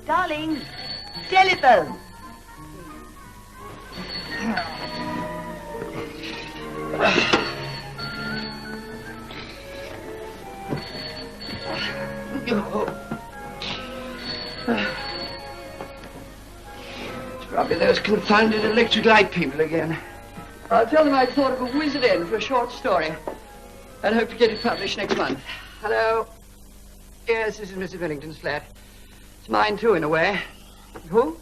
Darling, telephone. It's probably those confounded electric light people again. I'll tell them I thought of a wizard end for a short story. I'd hope to get it published next month. Hello? Yes, this is Mrs. Millington's flat. It's mine, too, in a way. Who?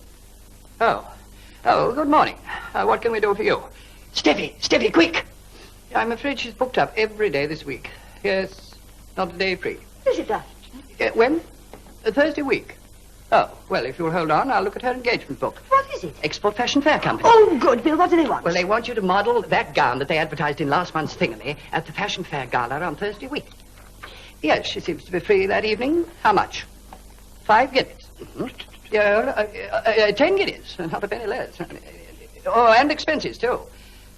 Oh. Oh, good morning. What can we do for you? Steffi, quick! I'm afraid she's booked up every day this week. Yes, not a day free. Is it, when? Thursday week. Oh, well, if you'll hold on, I'll look at her engagement book. What is it? Export Fashion Fair Company. Oh, good, Bill. What do they want? Well, they want you to model that gown that they advertised in last month's Thingamy at the Fashion Fair Gala on Thursday week. Yes, she seems to be free that evening. How much? 5 guineas. Mm-hmm. 10 guineas, not a penny less. Oh, and expenses, too.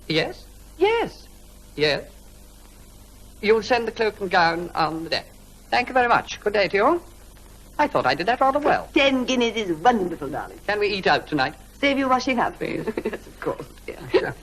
Yes? Yes. Yes. You'll send the cloak and gown on the day. Thank you very much. Good day to you. I thought I did that rather well. 10 guineas is wonderful, darling. Can we eat out tonight? Save you washing up. Please. Yes, of course. Yeah, sure.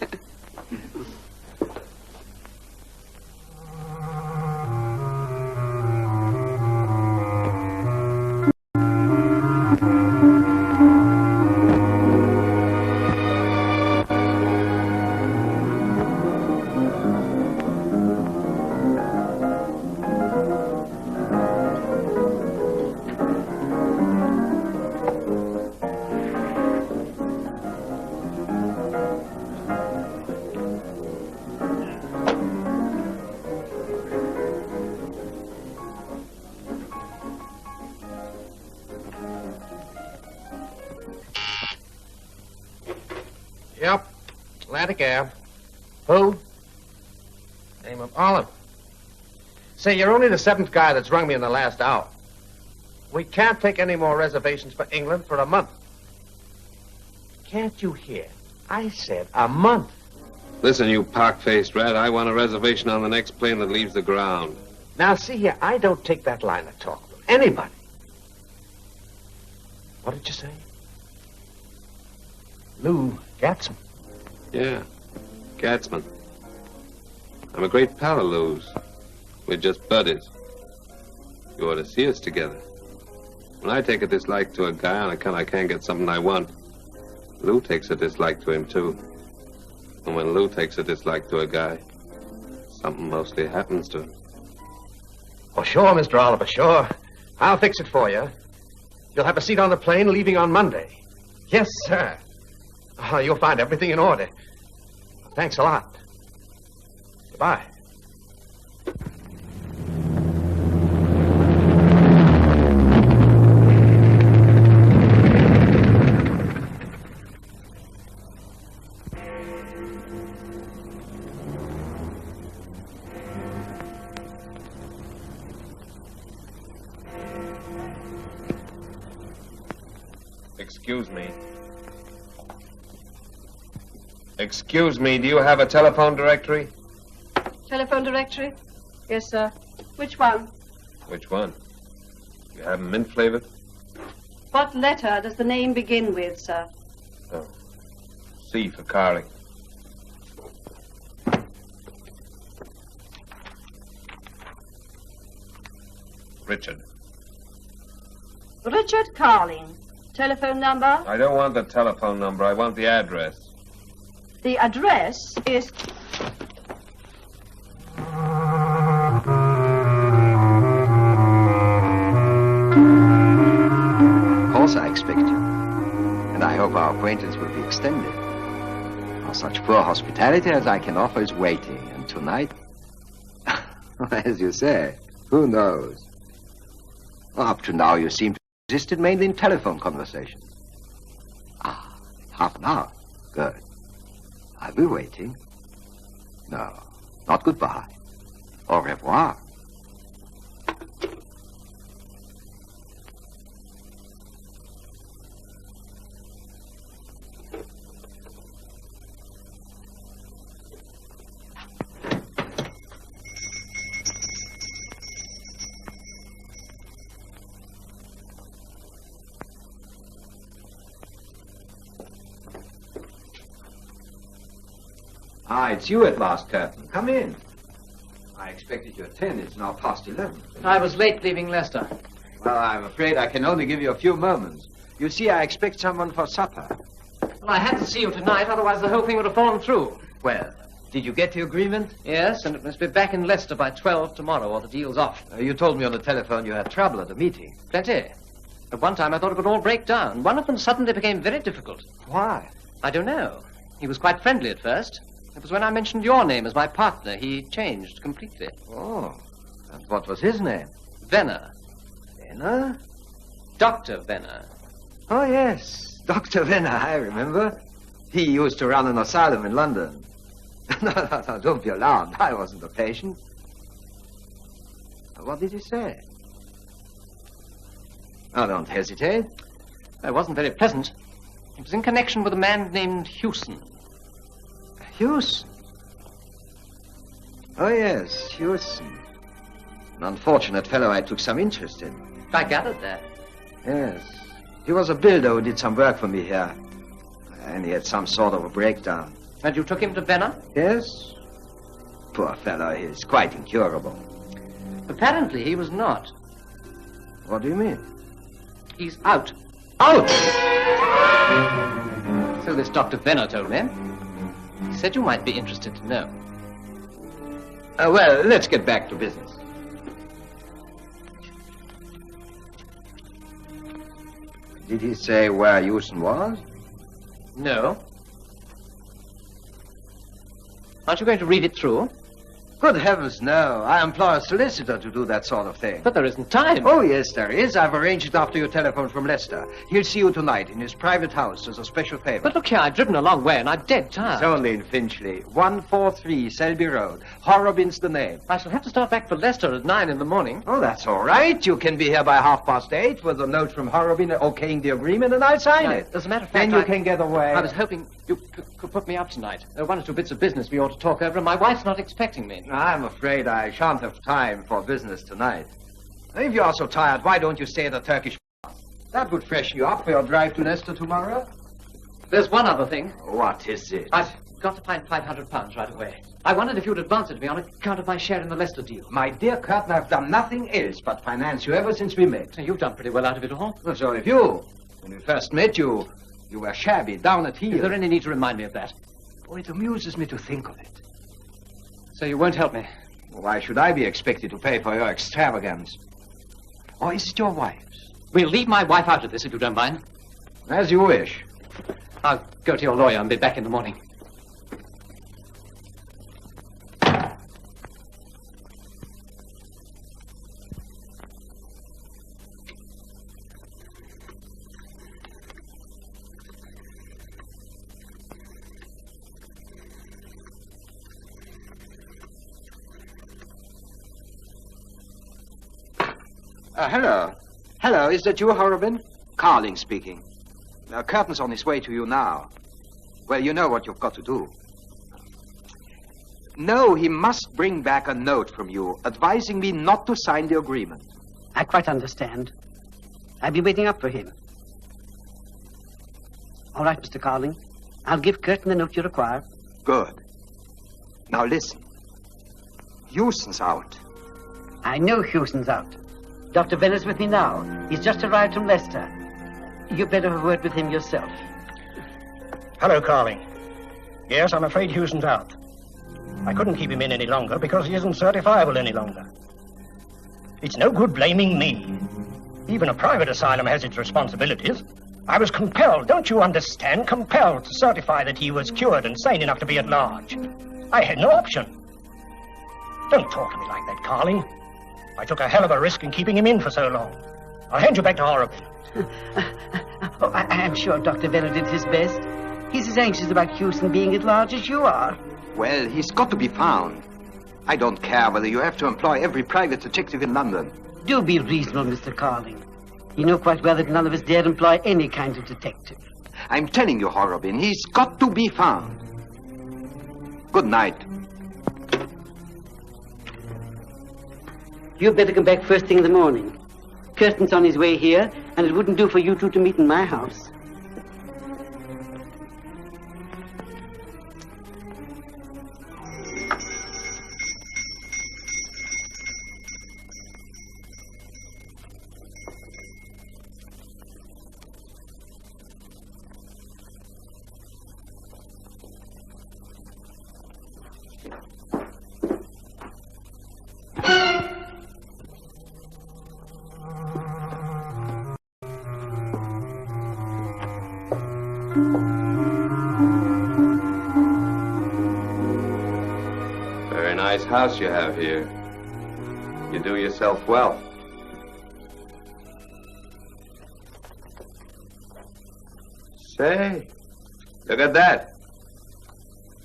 Yep. Atlantic Ave. Who? Name of Olive. Say, you're only the 7th guy that's rung me in the last hour. We can't take any more reservations for England for a month. Can't you hear? I said a month. Listen, you park-faced rat, I want a reservation on the next plane that leaves the ground. Now, see here, I don't take that line of talk from anybody. What did you say? Lou Gatsman. Yeah, Gatsman. I'm a great pal of Lou's. We're just buddies. You ought to see us together. When I take a dislike to a guy on account I can't get something I want, Lou takes a dislike to him, too. And when Lou takes a dislike to a guy, something mostly happens to him. Oh, sure, Mr. Oliver, sure. I'll fix it for you. You'll have a seat on the plane leaving on Monday. Yes, sir. Oh, you'll find everything in order. Thanks a lot. Goodbye. Excuse me. Excuse me, do you have a telephone directory? Telephone directory? Yes, sir. Which one? Which one? You have them mint-flavored? What letter does the name begin with, sir? Oh. C for Carly. Richard. Richard Carling. Telephone number? I don't want the telephone number. I want the address. The address is... Of course I expect you. And I hope our acquaintance will be extended. For such poor hospitality as I can offer is waiting. And tonight, as you say, who knows? Up to now, you seem to have existed mainly in telephone conversations. Ah, half an hour. Good. I'll be waiting. No, not goodbye. Au revoir. Ah, it's you at last, Curtin. Come in. I expected you at 10. It's now past 11. I was late leaving Leicester. Well, I'm afraid I can only give you a few moments. You see, I expect someone for supper. Well, I had to see you tonight, otherwise the whole thing would have fallen through. Well, did you get the agreement? Yes, and it must be back in Leicester by 12 tomorrow, or the deal's off. You told me on the telephone you had trouble at the meeting. Plenty. At one time I thought it would all break down. One of them suddenly became very difficult. Why? I don't know. He was quite friendly at first. It was when I mentioned your name as my partner, he changed completely. Oh, and what was his name? Venner. Venner? Dr. Venner. Oh, yes, Dr. Venner, I remember. He used to run an asylum in London. No, don't be alarmed. I wasn't a patient. What did he say? Oh, don't hesitate. It wasn't very pleasant. It was in connection with a man named Hewson. Hewson? Oh, yes, Hewson. An unfortunate fellow I took some interest in. I gathered that. Yes. He was a builder who did some work for me here. And he had some sort of a breakdown. And you took him to Venner? Yes. Poor fellow, he's quite incurable. Apparently he was not. What do you mean? He's out. Out! So this Dr. Venner told me. He said you might be interested to know. Well, let's get back to business. Did he say where Hewson was? No. Aren't you going to read it through? Good heavens, no. I employ a solicitor to do that sort of thing. But there isn't time. Oh, yes, there is. I've arranged it after your telephone from Leicester. He'll see you tonight in his private house as a special favor. But look here, I've driven a long way and I'm dead tired. It's only in Finchley. 143 Selby Road. Horrobin's the name. I shall have to start back for Leicester at 9 in the morning. Oh, that's all right. You can be here by 8:30 with a note from Horrobin okaying the agreement, and I'll sign it. As a matter of fact, Then you can get away. I was hoping you could put me up tonight. There are one or two bits of business we ought to talk over, and my wife's not expecting me. I'm afraid I shan't have time for business tonight. If you are so tired, why don't you stay at the Turkish Bath? That would freshen you up for your drive to Leicester tomorrow. There's one other thing. What is it? I've got to find £500 right away. I wondered if you'd advance it to me on account of my share in the Leicester deal. My dear Curtin, I've done nothing else but finance you ever since we met. So you've done pretty well out of it all. Well, so have you. When we first met, you were shabby, down at heel. Is there any need to remind me of that? Oh, it amuses me to think of it. So you won't help me? Why should I be expected to pay for your extravagance? Or is it your wife's? We'll leave my wife out of this, if you don't mind. As you wish. I'll go to your lawyer and be back in the morning. Hello. Hello, is that you, Horrobin? Carling speaking. Curtin's on his way to you now. Well, you know what you've got to do. No, he must bring back a note from you advising me not to sign the agreement. I quite understand. I'll be waiting up for him. All right, Mr. Carling. I'll give Curtin the note you require. Good. Now listen. Hewson's out. I know Hewson's out. Dr. Venner's with me now. He's just arrived from Leicester. You'd better have a word with him yourself. Hello, Carling. Yes, I'm afraid Hewson's out. I couldn't keep him in any longer because he isn't certifiable any longer. It's no good blaming me. Even a private asylum has its responsibilities. I was compelled, don't you understand, compelled to certify that he was cured and sane enough to be at large. I had no option. Don't talk to me like that, Carling. I took a hell of a risk in keeping him in for so long. I'll hand you back to Horrobin. Oh, I am sure Dr. Venner did his best. He's as anxious about Hewson being at large as you are. Well, he's got to be found. I don't care whether you have to employ every private detective in London. Do be reasonable, Mr. Carling. You know quite well that none of us dare employ any kind of detective. I'm telling you, Horrobin, he's got to be found. Good night. You'd better come back first thing in the morning. Curtin's on his way here, and it wouldn't do for you two to meet in my house. Very nice house you have here. You do yourself well. Say, look at that.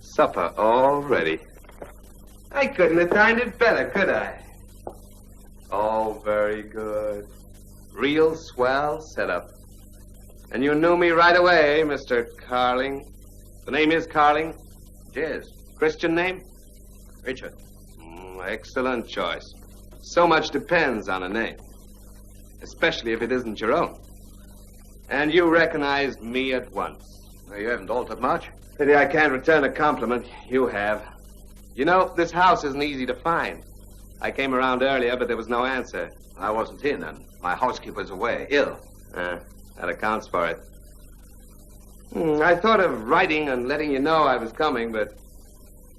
Supper all ready. I couldn't have timed it better, could I? Oh, very good. Real swell setup. And you knew me right away, Mr. Carling. The name is Carling? Yes. Christian name? Richard. Excellent choice. So much depends on a name. Especially if it isn't your own. And you recognized me at once. Well, you haven't altered much. Pity I can't return a compliment. You have. You know, this house isn't easy to find. I came around earlier, but there was no answer. I wasn't in, and my housekeeper's away, ill. That accounts for it. I thought of writing and letting you know I was coming, but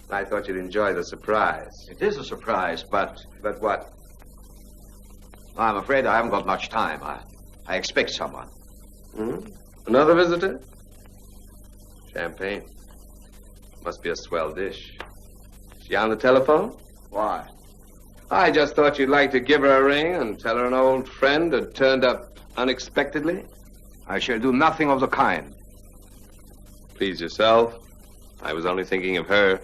I thought you'd enjoy the surprise. It is a surprise, but... But what? I'm afraid I haven't got much time. I expect someone. Another visitor? Champagne. Must be a swell dish. She on the telephone? Why? I just thought you'd like to give her a ring and tell her an old friend had turned up unexpectedly. I shall do nothing of the kind. Please yourself. I was only thinking of her.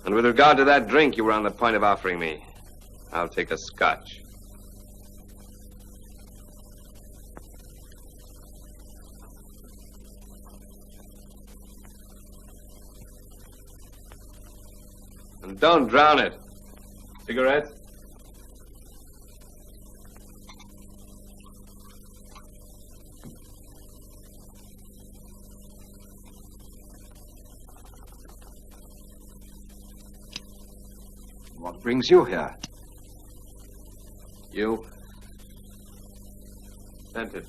And with regard to that drink you were on the point of offering me, I'll take a scotch. And don't drown it. Cigarettes? What brings you here? You? Scented.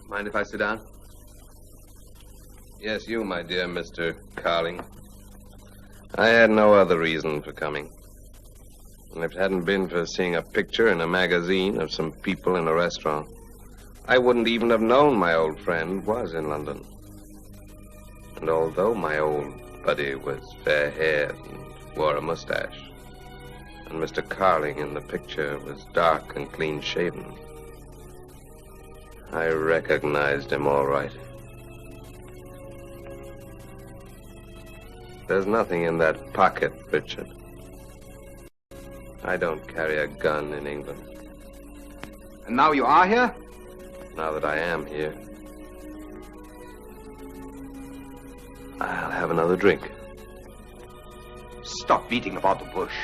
Mind if I sit down? Yes, you, my dear Mr. Carling. I had no other reason for coming. And if it hadn't been for seeing a picture in a magazine of some people in a restaurant, I wouldn't even have known my old friend was in London. And although my old buddy was fair-haired and wore a mustache, and Mr. Carling in the picture was dark and clean-shaven, I recognized him all right. There's nothing in that pocket, Richard. I don't carry a gun in England. And now you are here? Now that I am here, I'll have another drink. Stop beating about the bush.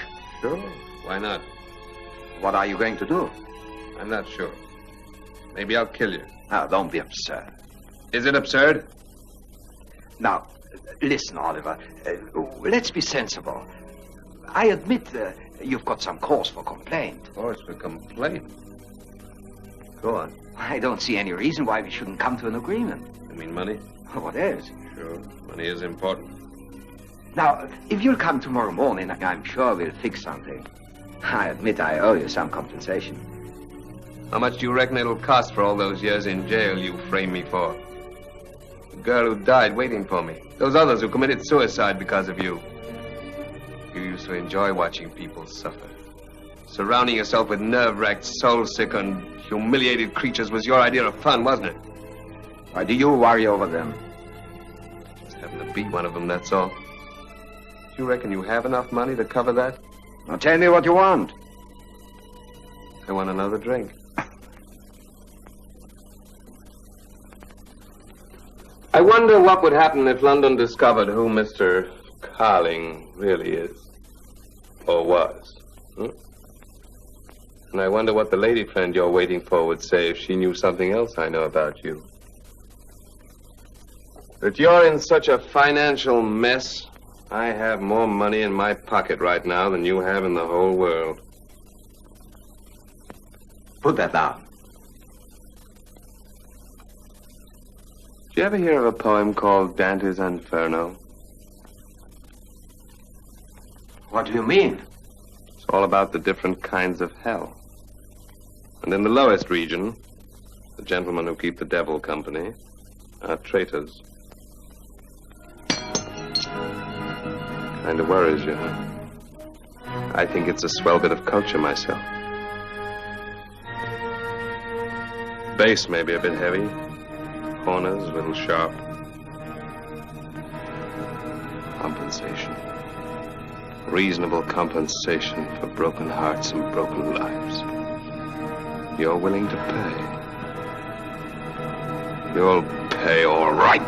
Sure. Why not? What are you going to do? I'm not sure. Maybe I'll kill you. Now, don't be absurd. Is it absurd? Now, listen, Oliver. Let's be sensible. I admit you've got some cause for complaint. Cause for complaint? Go on. I don't see any reason why we shouldn't come to an agreement. You mean money? What else? Sure. Money is important. Now, if you'll come tomorrow morning, I'm sure we'll fix something. I admit I owe you some compensation. How much do you reckon it'll cost for all those years in jail you framed me for? The girl who died waiting for me. Those others who committed suicide because of you. You used to enjoy watching people suffer. Surrounding yourself with nerve-wracked, soul-sick, and humiliated creatures was your idea of fun, wasn't it? Why do you worry over them? Just happened to be one of them, that's all. Do you reckon you have enough money to cover that? Now tell me what you want. I want another drink. I wonder what would happen if London discovered who Mr. Carling really is. Or was. And I wonder what the lady friend you're waiting for would say if she knew something else I know about you. That you're in such a financial mess, I have more money in my pocket right now than you have in the whole world. Put that down. Did you ever hear of a poem called Dante's Inferno? What do you mean? It's all about the different kinds of hell. And in the lowest region, the gentlemen who keep the devil company are traitors. Kind of worries you, huh? I think it's a swell bit of culture myself. Base may be a bit heavy. Corners a little sharp. Compensation. Reasonable compensation for broken hearts and broken lives. You're willing to pay. You'll pay all right.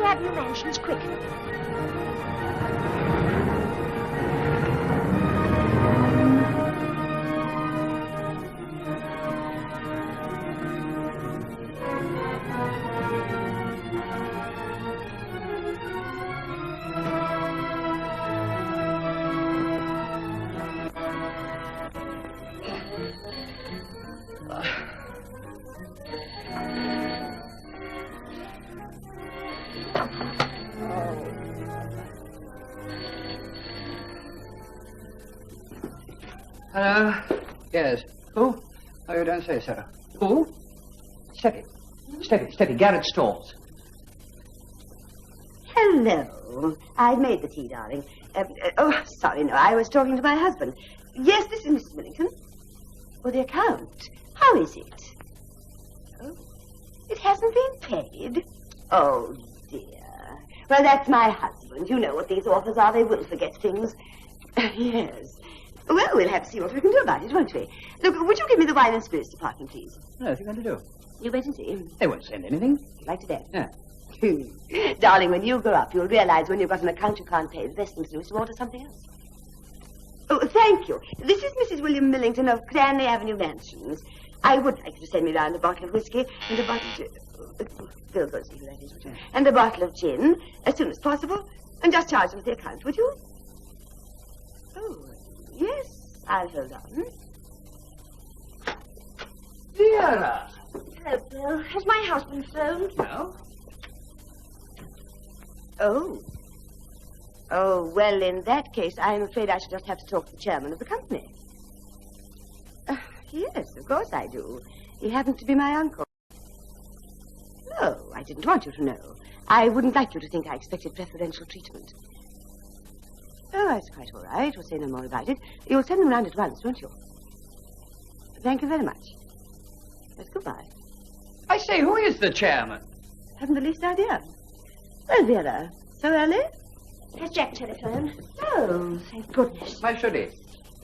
Avenue Mansions, quick. Hello? Yes. Who? Oh, you don't say so. Who? Steady. Steady, steady. Garrett Stores. Hello. I've made the tea, darling. Sorry, no, I was talking to my husband. Yes, this is Mrs. Millington. Oh, the account. How is it? Oh, it hasn't been paid. Oh, dear. Well, that's my husband. You know what these authors are. They will forget things. Yes. Well, we'll have to see what we can do about it, won't we? Look, would you give me the wine and spirits department, please? No, what are you going to do? You wait and see. They won't send anything. Like to bet? Yeah. Darling, when you grow up, you'll realize when you've got an account you can't pay, the best thing to do is to order something else. Oh, thank you. This is Mrs. William Millington of Cranley Avenue Mansions. I would like you to send me round a bottle of whiskey and a bottle of... Bill goes to you, that is, would you? And a bottle of gin as soon as possible, and just charge them with the account, would you? Oh, yes, I'll hold on. Vera! Hello, Bill. Has my husband phoned? No. Oh. Oh, well, in that case, I'm afraid I shall just have to talk to the chairman of the company. Yes, of course I do. He happens to be my uncle. No, I didn't want you to know. I wouldn't like you to think I expected preferential treatment. Oh, that's quite all right. We'll say no more about it. You'll send them round at once, won't you? Thank you very much. Yes, goodbye. I say, who is the chairman? Haven't the least idea. Well, Vera, so early? Has Jack telephoned? Oh, thank goodness. Why should he?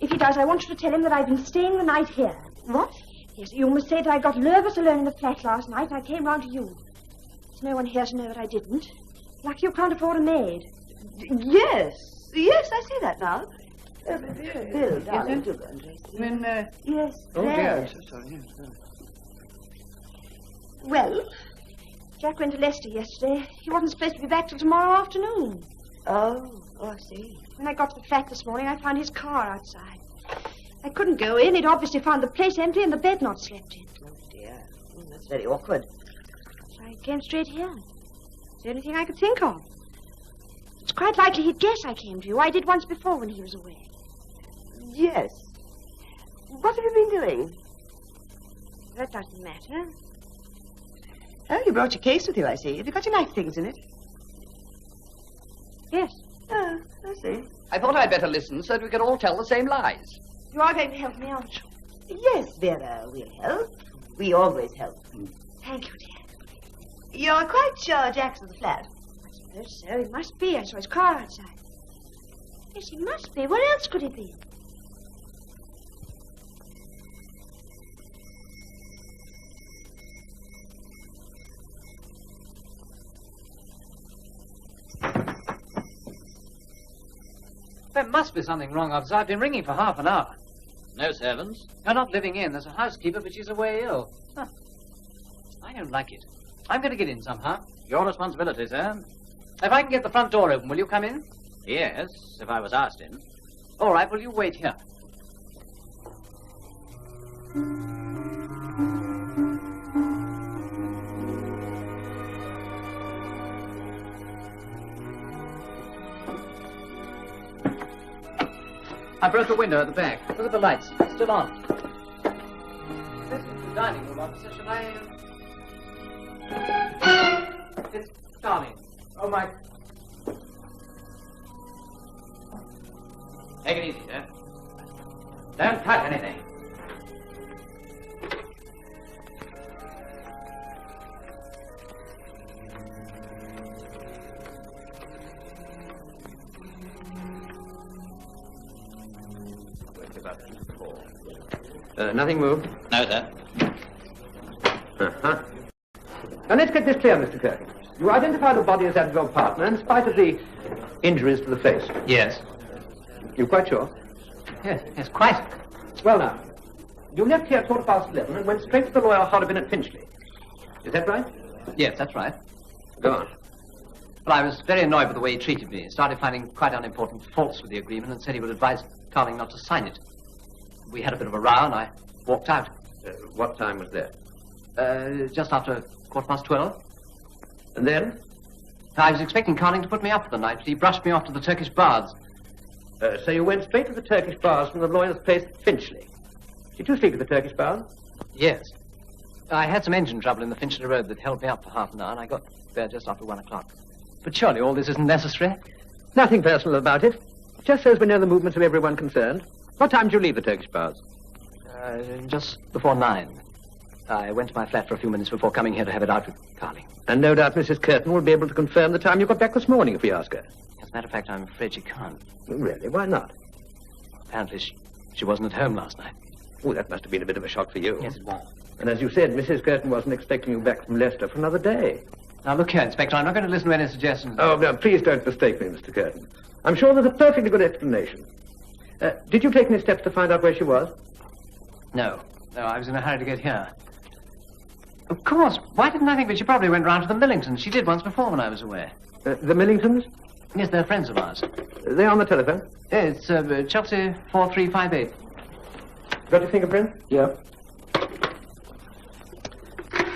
If he does, I want you to tell him that I've been staying the night here. What? Yes, you must say that I got nervous alone in the flat last night and I came round to you. There's no one here to know that I didn't. Lucky you can't afford a maid. Yes, I see that now. Bill, darling, do go and dress. Yes, Oh, dear, I'm dress. so sorry. Yes, no. Well, Jack went to Leicester yesterday. He wasn't supposed to be back till tomorrow afternoon. Oh, I see. When I got to the flat this morning, I found his car outside. I couldn't go in. He'd obviously found the place empty and the bed not slept in. Oh, dear. That's very awkward. So I came straight here. It's the only thing I could think of. It's quite likely he'd guess I came to you. I did once before when he was away. Yes. What have you been doing? That doesn't matter. Oh, you brought your case with you, I see. Have you got your night things in it? Yes. Oh, I see. I thought I'd better listen so that we could all tell the same lies. You are going to help me, aren't you? Yes, Vera, we'll help. We always help. Thank you, dear. You're quite sure Jack's at the flat? I suppose so. He must be. I saw his car outside. Yes, he must be. Where else could he be? There must be something wrong, officer. I've been ringing for half an hour. No servants? You're not living in. There's a housekeeper, but she's away ill. Huh. I don't like it. I'm going to get in somehow. Your responsibility, sir. If I can get the front door open, will you come in? Yes, if I was asked in. All right, will you wait here? I broke a window at the back. Look at the lights. It's still on. This is the dining room, officer. Shall I... It's Darling. Oh, my... Take it easy, sir. Don't touch anything. Nothing moved? No, sir. Uh-huh. Now, let's get this clear, Mr. Kirk. You identified the body as that of your partner in spite of the injuries to the face. Yes. You quite sure? Yes, quite. Well, now, you left here at 11:15 and went straight to the lawyer Holloway at Finchley. Is that right? Yes, that's right. Go on. Well, I was very annoyed with the way he treated me. Started finding quite unimportant faults with the agreement and said he would advise Carling not to sign it. We had a bit of a row and I walked out. What time was that? Just after 12:15. And then? I was expecting Carling to put me up for the night, but he brushed me off to the Turkish baths. So you went straight to the Turkish baths from the lawyer's place at Finchley. Did you speak of the Turkish baths? Yes. I had some engine trouble in the Finchley Road that held me up for half an hour, and I got there just after 1 o'clock. But surely all this isn't necessary? Nothing personal about it. Just so as we know the movements of everyone concerned. What time did you leave the Turkish baths? Just before 9. I went to my flat for a few minutes before coming here to have it out with Carling. And no doubt Mrs. Curtin will be able to confirm the time you got back this morning if we ask her. As a matter of fact, I'm afraid she can't. Really? Why not? Apparently she wasn't at home last night. Oh, that must have been a bit of a shock for you. Yes, it was. And as you said, Mrs. Curtin wasn't expecting you back from Leicester for another day. Now, look here, Inspector, I'm not going to listen to any suggestions. Oh, no, please don't mistake me, Mr. Curtin. I'm sure there's a perfectly good explanation. Did you take any steps to find out where she was? No, I was in a hurry to get here. Of course, why didn't I think that she probably went round to the Millingtons? She did once before when I was away. The Millingtons? Yes, they're friends of ours. They're on the telephone? It's Chelsea 4358. Got your fingerprint? Yeah.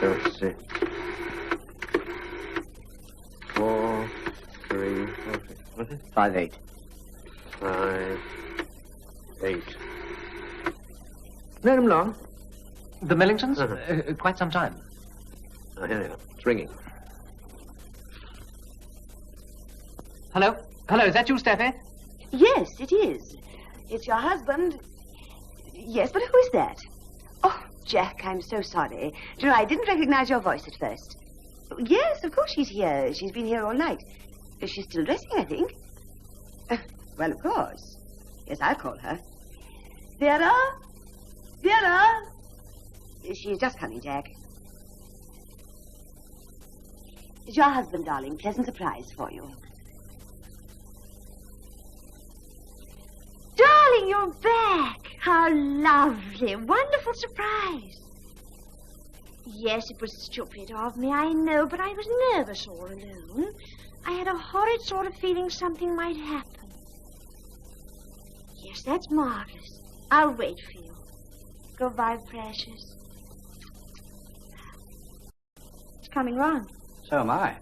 Let's see. 4, 3, 4, 6. What's it? 58. 5, 8. Known them long? The Millingtons? Uh-huh. Quite some time. Oh, here they are. It's ringing. Hello? Hello, is that you, Steffi? Yes, it is. It's your husband. Yes, but who is that? Oh, Jack, I'm so sorry. Do you know, I didn't recognize your voice at first. Yes, of course she's here. She's been here all night. She's still dressing, I think. Well, of course. Yes, I'll call her. Vera? Vera? She's just coming, Jack. It's your husband, darling. Pleasant surprise for you. Darling! Darling, you're back. How lovely. Wonderful surprise. Yes, it was stupid of me, I know, but I was nervous all alone. I had a horrid sort of feeling something might happen. Yes, that's marvelous. I'll wait for you. Goodbye, precious. It's coming round. So am I.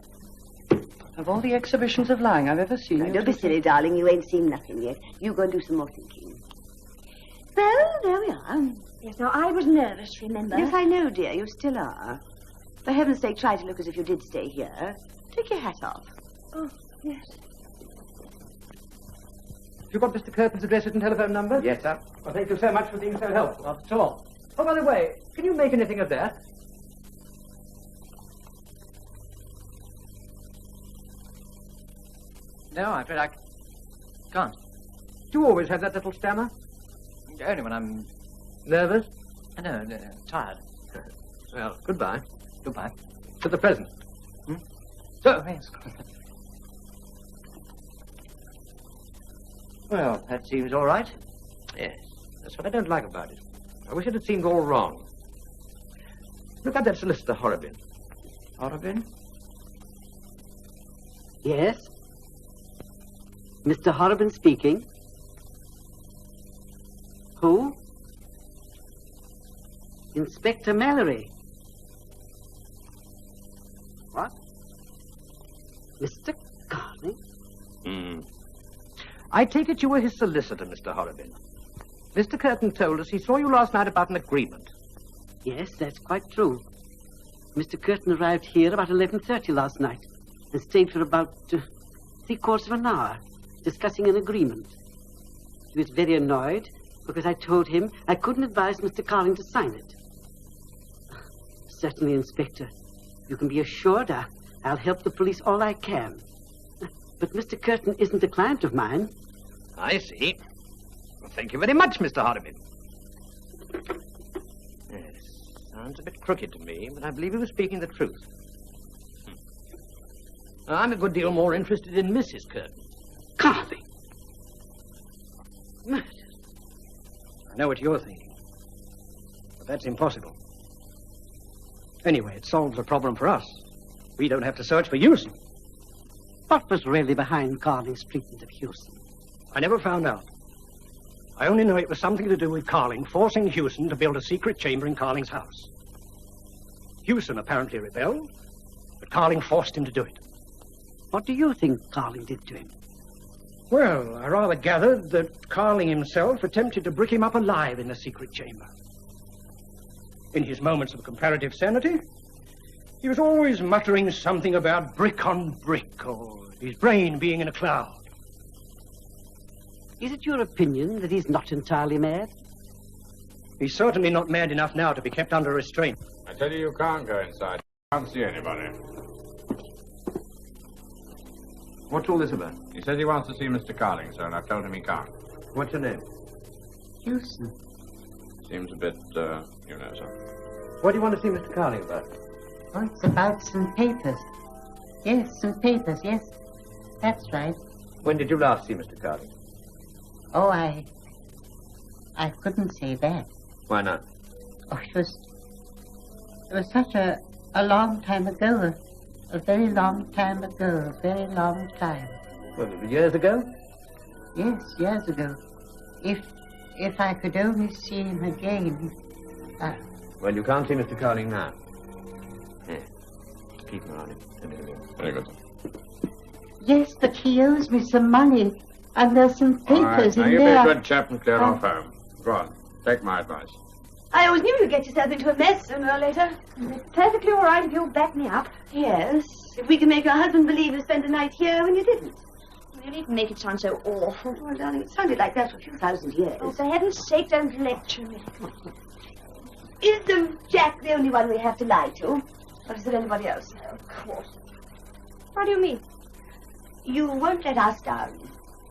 Of all the exhibitions of lying I've ever seen... Now, don't be silly, darling. You ain't seen nothing yet. You go and do some more thinking. Well, there we are. Yes, now, I was nervous, remember? Yes, I know, dear. You still are. For heaven's sake, try to look as if you did stay here. Take your hat off. Oh, yes. You got Mr. Curtin's address and telephone number? Yes, sir. Well, thank you so much for being so helpful after so long. Oh, by the way, can you make anything of that? No, I'm afraid I can't. Do you always have that little stammer? Only when I'm... Nervous? No, tired. Well, goodbye. Goodbye. To the present. So, yes. Well, that seems all right. Yes, that's what I don't like about it. I wish it had seemed all wrong. Look at that solicitor, Horrobin. Horrobin? Yes? Mr. Horrobin speaking. Who? Inspector Mallory. What? Mr. Carling? I take it you were his solicitor, Mr. Horrobin. Mr. Curtin told us he saw you last night about an agreement. Yes, that's quite true. Mr. Curtin arrived here about 11:30 last night and stayed for about 3/4 of an hour discussing an agreement. He was very annoyed because I told him I couldn't advise Mr. Carling to sign it. Certainly, Inspector. You can be assured I'll help the police all I can. But Mr. Curtin isn't a client of mine. I see. Well, thank you very much, Mr. Horrobin. Yes, sounds a bit crooked to me, but I believe he was speaking the truth. I'm a good deal more interested in Mrs. Curtin. Carling! Murder. I know what you're thinking. But that's impossible. Anyway, it solves a problem for us. We don't have to search for Hewson. What was really behind Carling's treatment of Hewson? I never found out. I only know it was something to do with Carling forcing Hewson to build a secret chamber in Carling's house. Hewson apparently rebelled, but Carling forced him to do it. What do you think Carling did to him? Well, I rather gathered that Carling himself attempted to brick him up alive in the secret chamber. In his moments of comparative sanity, he was always muttering something about brick on brick, or his brain being in a cloud. Is it your opinion that he's not entirely mad? He's certainly not mad enough now to be kept under restraint. I tell you can't go inside. You can't see anybody. What's all this about? He says he wants to see Mr. Carling, sir, and I've told him he can't. What's your name? Hewson. Seems a bit, you know, sir. What do you want to see Mr. Carling about? Oh, it's about some papers. Yes, some papers, yes. That's right. When did you last see Mr. Carling? Oh, I couldn't say that. Why not? Oh, it was such a long time ago. A very long time ago. A very long time. Well, years ago? Yes, years ago. If I could only see him again. Well, you can't see Mr. Carling now. Yeah. Keep an eye on him. Very good. Yes, but he owes me some money. And there's some papers now in you there. be a good chap and clear off home. Go on. Take my advice. I always knew you'd get yourself into a mess sooner or later. It's perfectly all right if you'll back me up. Yes, if we can make your husband believe you spent the night here when you didn't. You needn't make it sound so awful. Well, darling, it sounded like that for a few thousand years. Oh, for heaven's sake, don't lecture me. Is Jack the only one we have to lie to? Or is there anybody else? Of course. What do you mean? You won't let us down.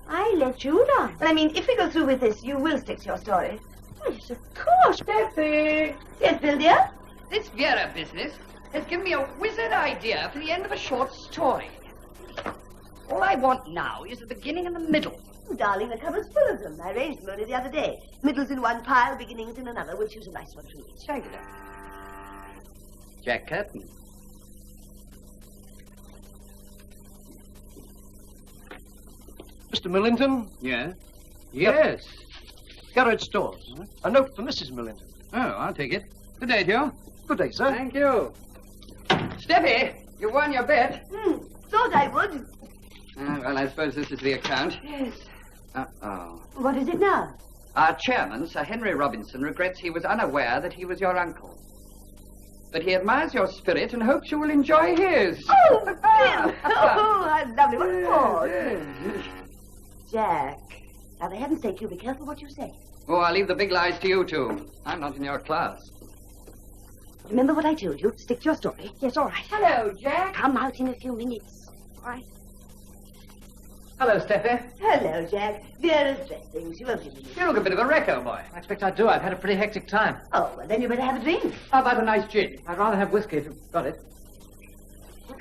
I let you down. But I mean, if we go through with this, you will stick to your story. Oh, yes, of course. Peppy! Yes, Bill, dear? This Vera business has given me a wizard idea for the end of a short story. All I want now is the beginning and the middle. Oh, darling, the cupboard's full of them. I arranged them only the other day. Middles in one pile, beginnings in another. We'll choose a nice one for each. Regular. Jack Curtin. Mr. Millington? Yes? Yes. Garrett Stores. A note for Mrs. Millington. Oh, I'll take it. Good day, Joe. Good day, sir. Thank you. Steffi, you won your bet. Thought I would. Well, I suppose this is the account. Yes. Uh-oh. What is it now? Our chairman, Sir Henry Robinson, regrets he was unaware that he was your uncle. But he admires your spirit and hopes you will enjoy his. Oh, Bill! Oh, how lovely. What for? Jack, now, for heaven's sake, you be careful what you say. Oh, I'll leave the big lies to you two. I'm not in your class. Remember what I told you? Stick to your story. Yes, all right. Hello, Jack. Come out in a few minutes. All right. Hello, Steffi. Hello, Jack. Vera's dressing. She won't be leaving. You look a bit of a wreck, old boy. I expect I do. I've had a pretty hectic time. Oh, well, then you better have a drink. How about a nice gin? I'd rather have whiskey if you've got it.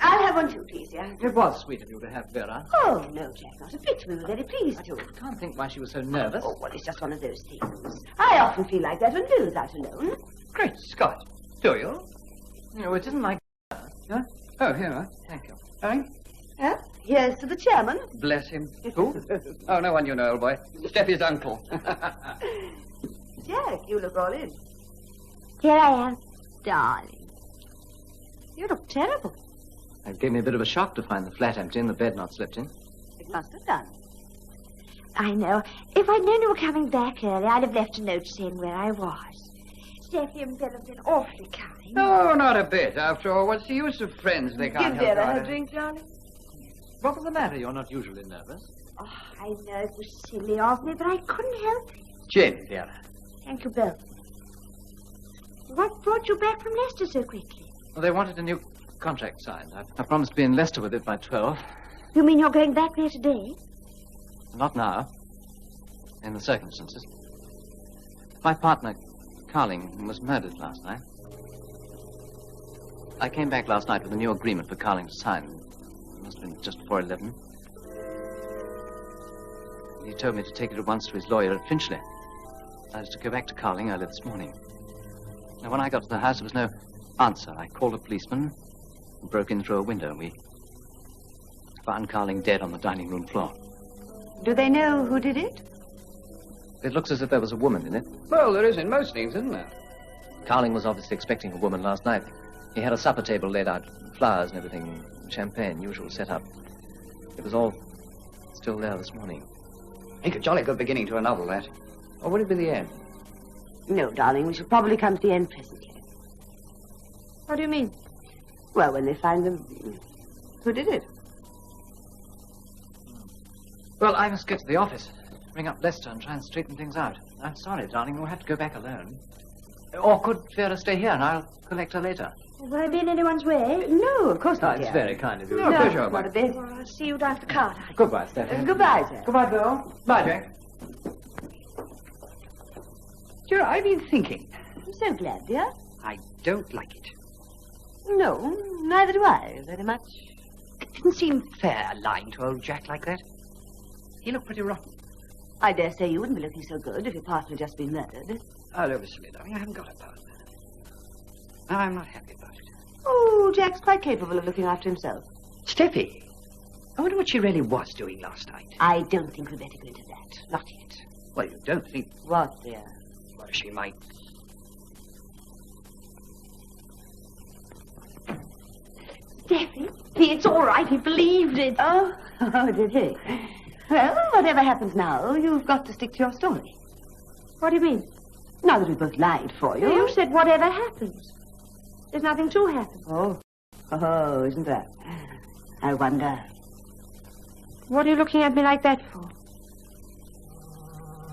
I'll have one too, please, dear. It was sweet of you to have Vera. Oh, no, Jack, not a bit. We were very pleased to. I can't think why she was so nervous. Oh, well, it's just one of those things. I often feel like that when Bill's out alone. Great Scott. Do you? No, it isn't like... Huh? Oh, here. Thank you. Darling? Yeah? Here's to the chairman. Bless him. Who? Oh, no one you know, old boy. Steffi's uncle. Jack, you look all in. Here I am, darling. You look terrible. It gave me a bit of a shock to find the flat empty and the bed not slept in. It must have done. I know. If I'd known you were coming back early, I'd have left a note saying where I was. Steffi and Bill have been awfully kind. No, not a bit. After all, what's the use of friends they can't Give help Vera out? her drink, darling. What was the matter? You're not usually nervous. Oh, I know it was silly of me, but I couldn't help it. Gin, Vera. Thank you, Bill. What brought you back from Leicester so quickly? Well, they wanted a new contract signed. I promised to be in Leicester with it by 12. You mean you're going back there today? Not now. In the circumstances. My partner, Carling, was murdered last night. I came back last night with a new agreement for Carling to sign. It must have been just before 11. He told me to take it at once to his lawyer at Finchley. I was to go back to Carling early this morning. Now, when I got to the house, there was no answer. I called a policeman and broke in through a window. We found Carling dead on the dining room floor. Do they know who did it? It looks as if there was a woman in it. Well, there is in most things, isn't there? Carling was obviously expecting a woman last night. He had a supper table laid out, flowers and everything, champagne, usual setup. It was all still there this morning. Make a jolly good beginning to a novel, that. Or would it be the end? No, darling, we shall probably come to the end presently. What do you mean? Well, when they find them, who did it? Well, I must get to the office, ring up Leicester and try and straighten things out. I'm sorry, darling, you'll have to go back alone. Or could Vera stay here and I'll collect her later? Will I be in anyone's way? No, of course not, It's dear. very kind of you. No, pleasure, Not a bit. Well, I'll see you down at the car. Goodbye, Steffi. Goodbye, sir. Goodbye, Bill. Bye, Jack. Sure, I've been thinking. I'm so glad, dear. I don't like it. No, neither do I, very much. It didn't seem fair lying to old Jack like that. He looked pretty rotten. I dare say you wouldn't be looking so good if your partner had just been murdered. Oh, don't be silly, darling. I haven't got a partner. Now, I'm not happy about it. Oh, Jack's quite capable of looking after himself. Steffi, I wonder what she really was doing last night. I don't think we'd better go into that. Not yet. Well, you don't think... What, dear? Well, she might... Steffi, it's all right. He believed it. Oh, did he? Well, whatever happens now, you've got to stick to your story. What do you mean? Now that we both lied for you. You said whatever happens. There's nothing to happen. Oh, isn't there? I wonder. What are you looking at me like that for?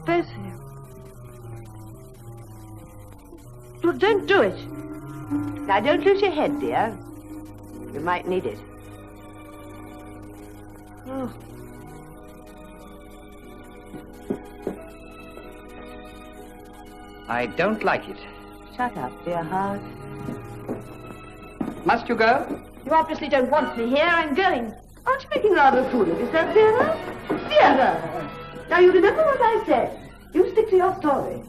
Both of you. Look, don't do it. Now, don't lose your head, dear. You might need it. Oh. I don't like it. Shut up, dear heart. Must you go? You obviously don't want me here. I'm going. Aren't you making rather a fool of yourself, Theodore? Theodore! Now, you remember what I said. You stick to your story.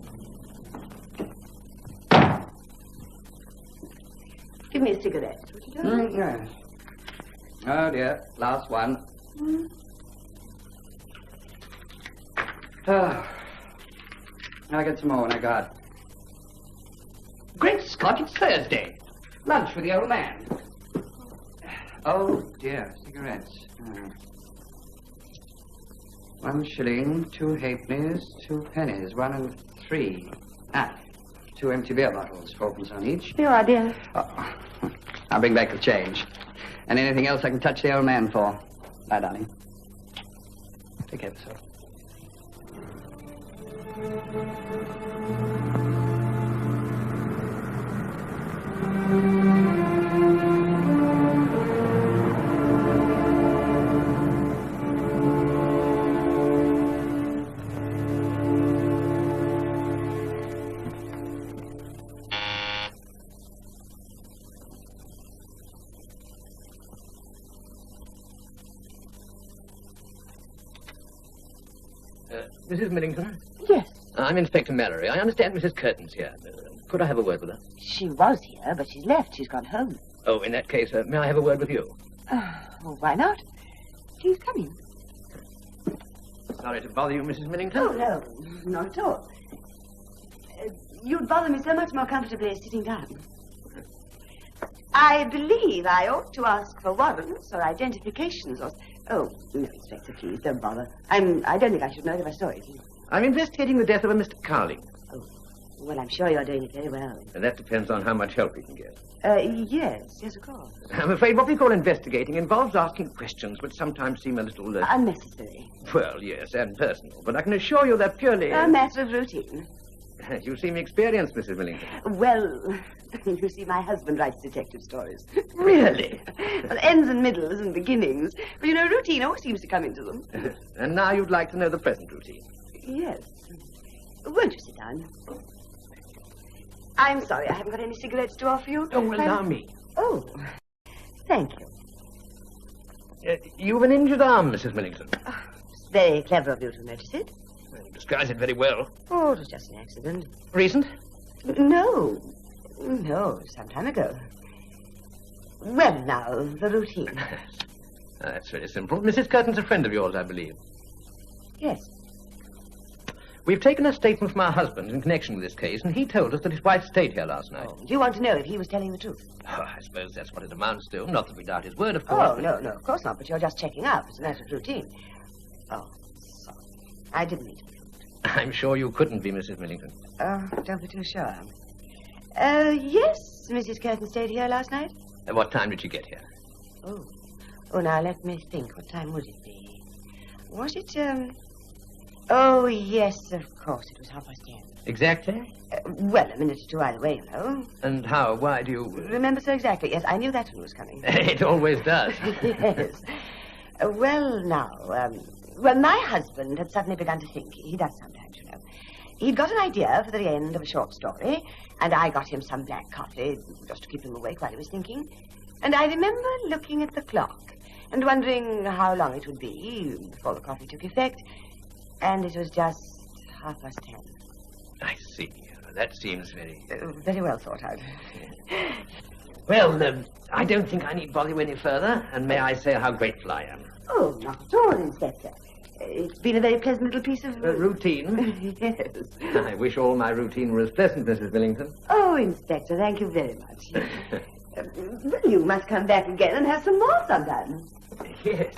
Give me a cigarette, would you do? Yes. Oh, dear. Last one. Oh. I'll get some more when I go out. Great Scott, it's Thursday. Lunch with the old man. Oh, dear. Cigarettes. 1 shilling, 2 halfpennies, 2 pennies, 1 and 3. 2 empty beer bottles, 4pence on each. Your idea. Oh. I'll bring back the change. And anything else I can touch the old man for. Bye, darling. Take care of yourself. Mrs. Millington? Yes. I'm Inspector Mallory. I understand Mrs. Curtin's here. Could I have a word with her? She was here, but she's left. She's gone home. Oh, in that case, may I have a word with you? Well, why not? Please come in. Sorry to bother you, Mrs. Millington. Oh, no, not at all. You'd bother me so much more comfortably sitting down. I believe I ought to ask for warrants or identifications or... Oh, no, Inspector, please, don't bother. I don't think I should know the story. I'm investigating the death of a Mr. Carling. Oh, well, I'm sure you're doing it very well. And that depends on how much help we can get. Yes, of course. I'm afraid what we call investigating involves asking questions which sometimes seem a little... Unnecessary. Well, yes, and personal. But I can assure you they're purely... A matter of routine. You seem experienced, Mrs. Millington. Well, you see, my husband writes detective stories. Really? Well, ends and middles and beginnings. But, you know, routine always seems to come into them. And now you'd like to know the present routine. Yes. Won't you sit down? I'm sorry, I haven't got any cigarettes to offer you. Oh, allow me. Oh, thank you. You've an injured arm, Mrs. Millington. Oh, it's very clever of you to notice it. Well, you disguise it very well. Oh, it was just an accident. Recent? No, some time ago. Well, now, the routine. That's very simple. Mrs. Curtin's a friend of yours, I believe. Yes. We've taken a statement from our husband in connection with this case, and he told us that his wife stayed here last night. Do you want to know if he was telling the truth? Oh, I suppose that's what it amounts to. Not that we doubt his word, of course. Oh, no, of course not, but you're just checking up. It's a matter of routine. Oh, sorry. I didn't mean to be rude. I'm sure you couldn't be, Mrs. Millington. Oh, don't be too sure. Yes, Mrs. Curtin stayed here last night. At what time did she get here? Oh, now let me think. What time would it be? Was it, Oh, yes, of course. It was 10:30. Exactly? Well, a minute or two either way, you know. And how? Why do you... Remember so exactly? Yes, I knew that one was coming. It always does. Yes. Well, now, well, my husband had suddenly begun to think. He does sometimes, you know. He'd got an idea for the end of a short story, and I got him some black coffee just to keep him awake while he was thinking. And I remember looking at the clock and wondering how long it would be before the coffee took effect. And it was just 10:30. I see. That seems very... very well thought out. Well, I don't think I need bother you any further. And may I say how grateful I am? Oh, not at all, Inspector. It's been a very pleasant little piece of... routine? Yes. I wish all my routine were as pleasant, Mrs. Millington. Oh, Inspector, thank you very much. Well, you must come back again and have some more sometime. Yes.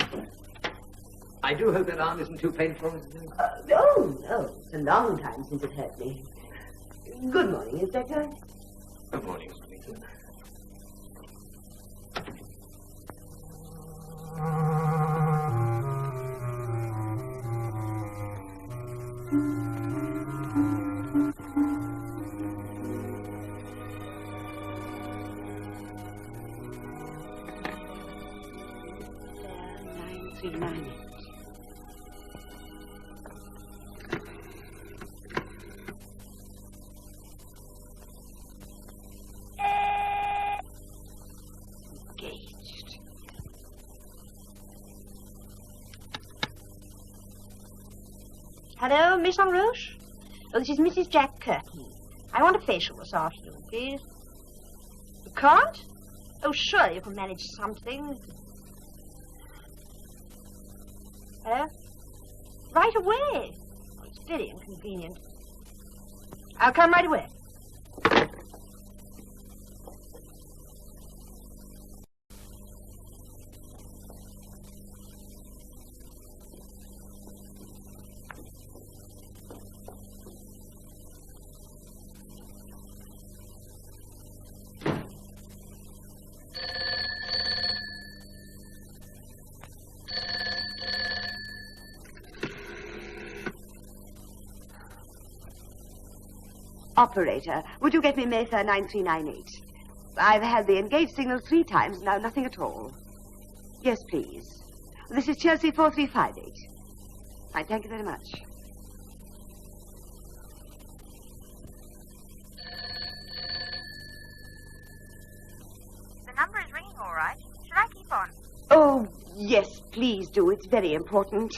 I do hope that arm isn't too painful, Mrs. Millington. Oh, no. It's a long time since it hurt me. Good morning, Inspector. Good morning, Mrs. Millington. Hello, Miss En Roche? Oh, this is Mrs. Jack Curtin. I want a facial this afternoon, please. You can't? Oh, sure, you can manage something. Hello? Right away. Oh, it's very inconvenient. I'll come right away. Operator, would you get me Mayfair 9398? I've had the engaged signal 3 times, now nothing at all. Yes, please. This is Chelsea 4358. I thank you very much. The number is ringing all right. Should I keep on? Oh, yes, please do. It's very important.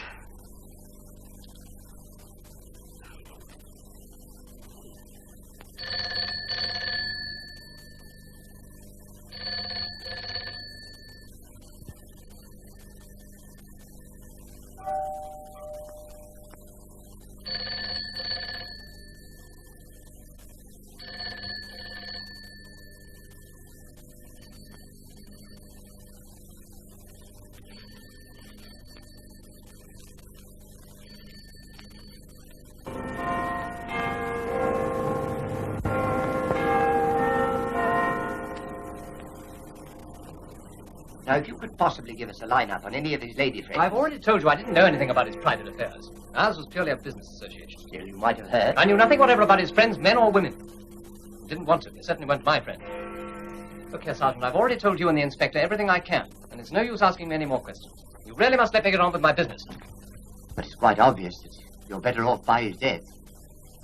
Now, if you could possibly give us a line-up on any of his lady friends... I've already told you I didn't know anything about his private affairs. Ours was purely a business association. Still, you might have heard. I knew nothing whatever about his friends, men or women. Didn't want to. They certainly weren't my friends. Look here, Sergeant, I've already told you and the inspector everything I can, and it's no use asking me any more questions. You really must let me get on with my business. But it's quite obvious that you're better off by his death.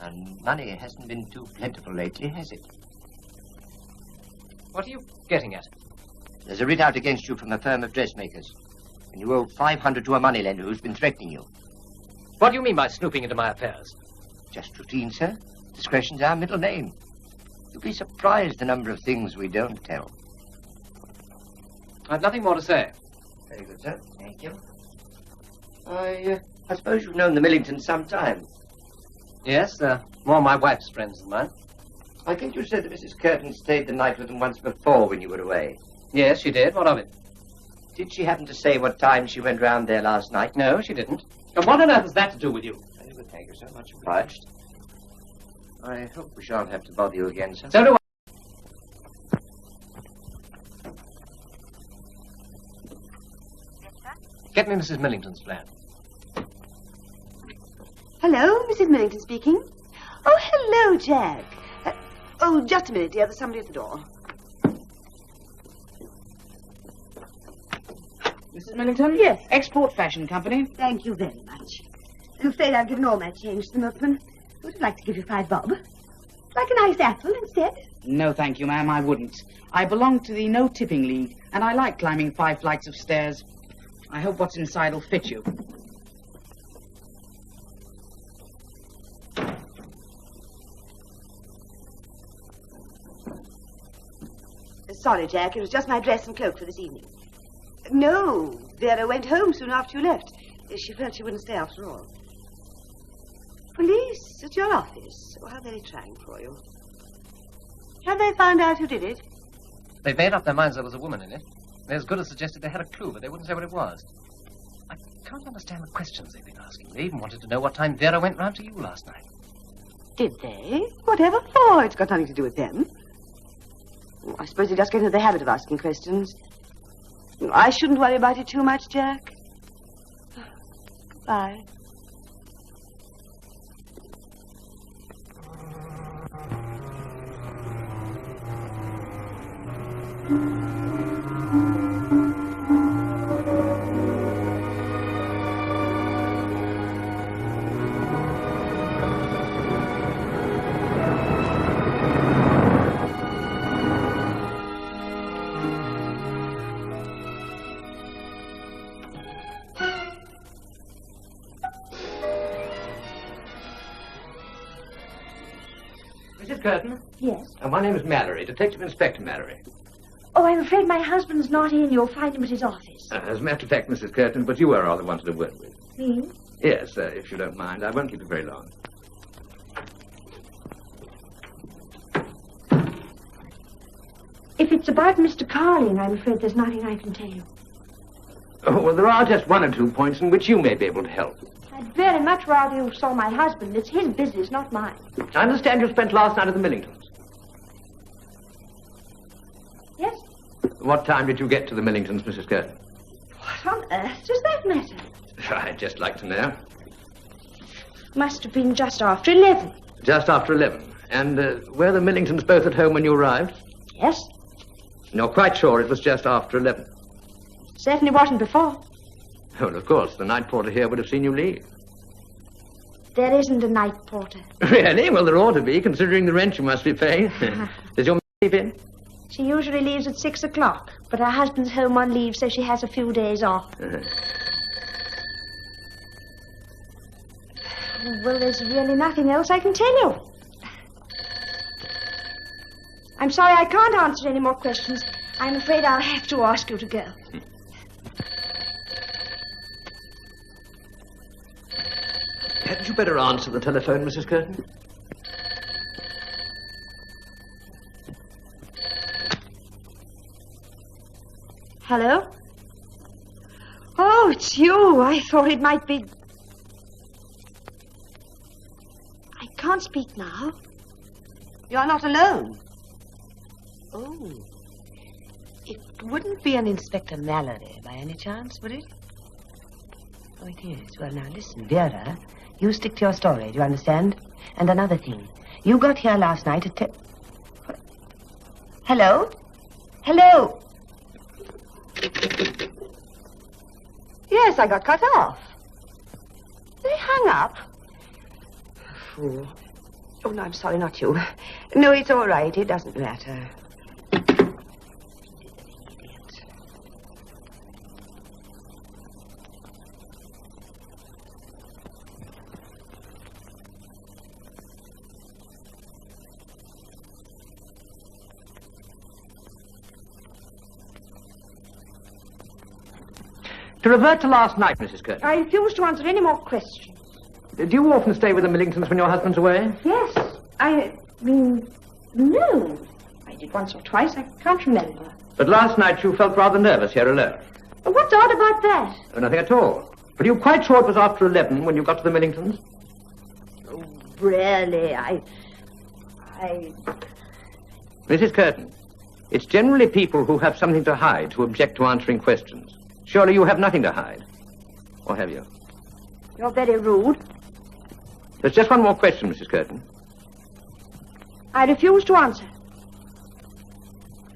And money hasn't been too plentiful lately, has it? What are you getting at? There's a writ out against you from a firm of dressmakers. And you owe $500 to a moneylender who's been threatening you. What do you mean by snooping into my affairs? Just routine, sir. Discretion's our middle name. You'll be surprised the number of things we don't tell. I've nothing more to say. Very good, sir. Thank you. I suppose you've known the Millingtons some time. Yes, more my wife's friends than mine. I think you said that Mrs. Curtin stayed the night with them once before when you were away. Yes, she did. What of it? Did she happen to say what time she went round there last night? No, she didn't. And what on earth has that to do with you? Very good, thank you so much obliged. I hope we shan't have to bother you again, sir. So do I. Yes, sir? Get me Mrs. Millington's flat. Hello, Mrs. Millington speaking. Oh, hello, Jack. Oh, just a minute, dear. There's somebody at the door. Mrs. Millington? Yes. Export Fashion Company. Thank you very much. I'm afraid I've given all my change to the milkman. Would you like to give you 5 bob? Like a nice apple instead? No, thank you, ma'am, I wouldn't. I belong to the No Tipping League, and I like climbing 5 flights of stairs. I hope what's inside will fit you. Sorry, Jack. It was just my dress and cloak for this evening. No, Vera went home soon after you left. She felt she wouldn't stay after all. Police at your office? Oh, how very trying for you. Have they found out who did it? They've made up their minds there was a woman in it. They as good as suggested they had a clue, but they wouldn't say what it was. I can't understand the questions they've been asking. They even wanted to know what time Vera went round to you last night. Did they? Whatever for? It's got nothing to do with them. I suppose they just get into the habit of asking questions. I shouldn't worry about it too much, Jack. Goodbye. Curtin? Yes? My name is Mallory, Detective Inspector Mallory. Oh, I'm afraid my husband's not in. You'll find him at his office. As a matter of fact, Mrs. Curtin, but you were rather wanted to work with. Me? Yes, if you don't mind. I won't keep you very long. If it's about Mr. Carling, I'm afraid there's nothing I can tell you. Oh, well, there are just one or two points in which you may be able to help. I'd very much rather you saw my husband. It's his business, not mine. I understand you spent last night at the Millingtons. Yes? What time did you get to the Millingtons, Mrs. Curtin? What on earth does that matter? I'd just like to know. Must have been just after 11. Just after 11. And were the Millingtons both at home when you arrived? Yes. You're quite sure it was just after 11? Certainly wasn't before. Oh, of course. The night porter here would have seen you leave. There isn't a night porter. Really? Well, there ought to be, considering the rent you must be paying. Does your leave in? She usually leaves at 6 o'clock, but her husband's home on leave, so she has a few days off. Well, there's really nothing else I can tell you. I'm sorry I can't answer any more questions. I'm afraid I'll have to ask you to go. Hadn't you better answer the telephone, Mrs. Curtin? Hello? Oh, it's you. I thought it might be... I can't speak now. You're not alone. Oh. It wouldn't be an Inspector Mallory by any chance, would it? Oh, it is. Well, now, listen, Vera, you stick to your story, do you understand? And another thing. You got here last night at Hello? Hello? Yes, I got cut off. They hung up. Fool. Oh, no, I'm sorry, not you. No, it's all right. It doesn't matter. To revert to last night, Mrs. Curtin. I refuse to answer any more questions. Do you often stay with the Millingtons when your husband's away? Yes. I mean, no. I did once or twice. I can't remember. But last night you felt rather nervous here alone. What's odd about that? Oh, nothing at all. But are you quite sure it was after 11 when you got to the Millingtons? Oh, really, Mrs. Curtin, it's generally people who have something to hide who object to answering questions. Surely you have nothing to hide. Or have you? You're very rude. There's just one more question, Mrs. Curtin. I refuse to answer.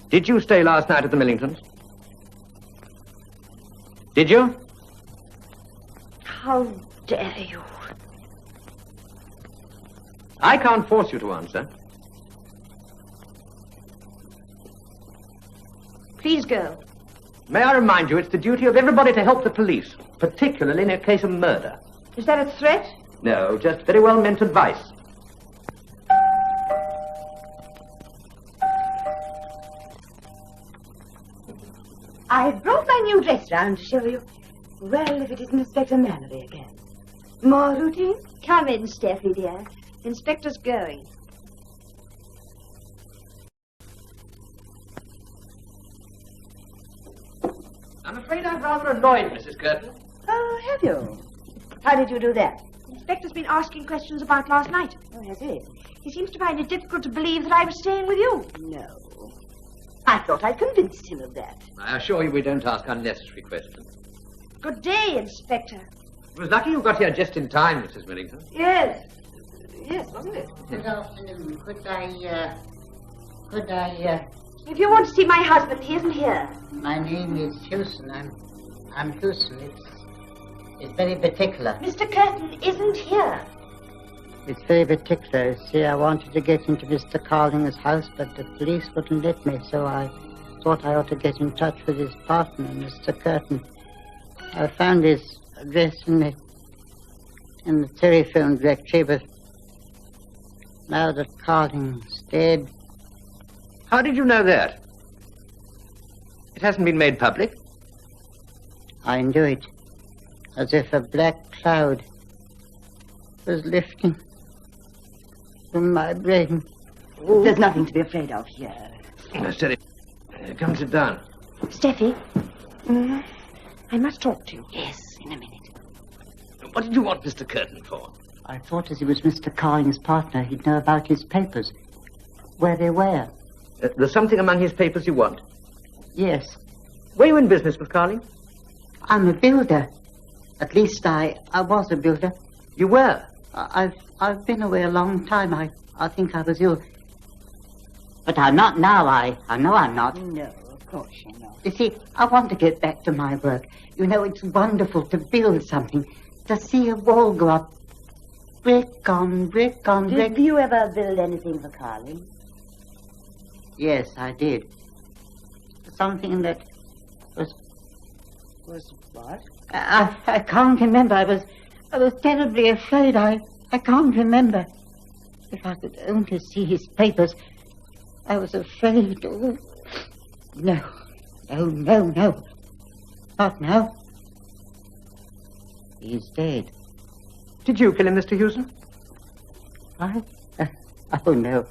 Did you stay last night at the Millingtons? Did you? How dare you? I can't force you to answer. Please go. May I remind you, it's the duty of everybody to help the police, particularly in a case of murder. Is that a threat? No, just very well meant advice. I brought my new dress round to show you. Well, if it isn't Inspector Mallory again. More routine? Come in, Steffi, dear. The inspector's going. I'm afraid I've rather annoyed Mrs. Curtin. Oh, have you? How did you do that? The inspector's been asking questions about last night. Oh, has he? He seems to find it difficult to believe that I was staying with you. No. I thought I convinced him of that. I assure you we don't ask unnecessary questions. Good day, Inspector. It was lucky you got here just in time, Mrs. Millington. Yes. Yes, wasn't it? Good afternoon. Could I... If you want to see my husband, he isn't here. My name is Houston. I'm Houston. It's very particular. Mr. Curtin isn't here. It's very particular. See, I wanted to get into Mr. Carling's house, but the police wouldn't let me, so I thought I ought to get in touch with his partner, Mr. Curtin. I found his address in the telephone directory, but now that Carling's Dead. How did you know that? It hasn't been made public. I knew it, as if a black cloud was lifting from my brain. There's nothing to be afraid of here. Steady. Come sit down. Steffi, I must talk to you. Yes, in a minute. What did you want Mr. Curtin for? I thought as he was Mr. Carling's partner, he'd know about his papers. Where they were. There's something among his papers you want? Yes. Were you in business with Carling? I'm a builder. At least I was a builder. You were? I've been away a long time. I think I was ill. But I'm not now. I know I'm not. No, of course you're not. You see, I want to get back to my work. You know, it's wonderful to build something, to see a wall go up, brick on brick on brick. Did you ever build anything for Carling? Yes, I did. Something that was what? I can't remember. I was terribly afraid. I can't remember. If I could only see his papers. I was afraid. Oh, no. Not now. He's dead. Did you kill him, Mr. Hewson? I? Oh, no.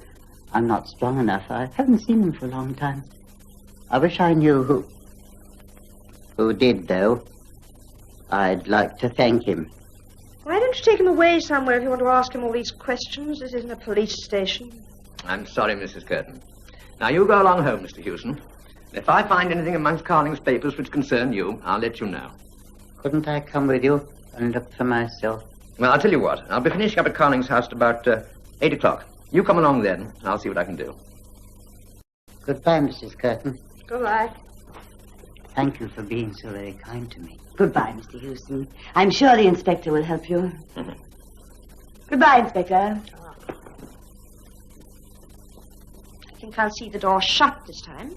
I'm not strong enough. I haven't seen him for a long time. I wish I knew who did, though. I'd like to thank him. Why don't you take him away somewhere if you want to ask him all these questions? This isn't a police station. I'm sorry, Mrs. Curtin. Now, you go along home, Mr. Hewson. If I find anything amongst Carling's papers which concern you, I'll let you know. Couldn't I come with you and look for myself? Well, I'll tell you what. I'll be finishing up at Carling's house at about 8 o'clock. You come along then, and I'll see what I can do. Goodbye, Mrs. Curtin. Goodbye. Thank you for being so very kind to me. Goodbye, Mr. Hewson. I'm sure the inspector will help you. Goodbye, Inspector. I think I'll see the door shut this time.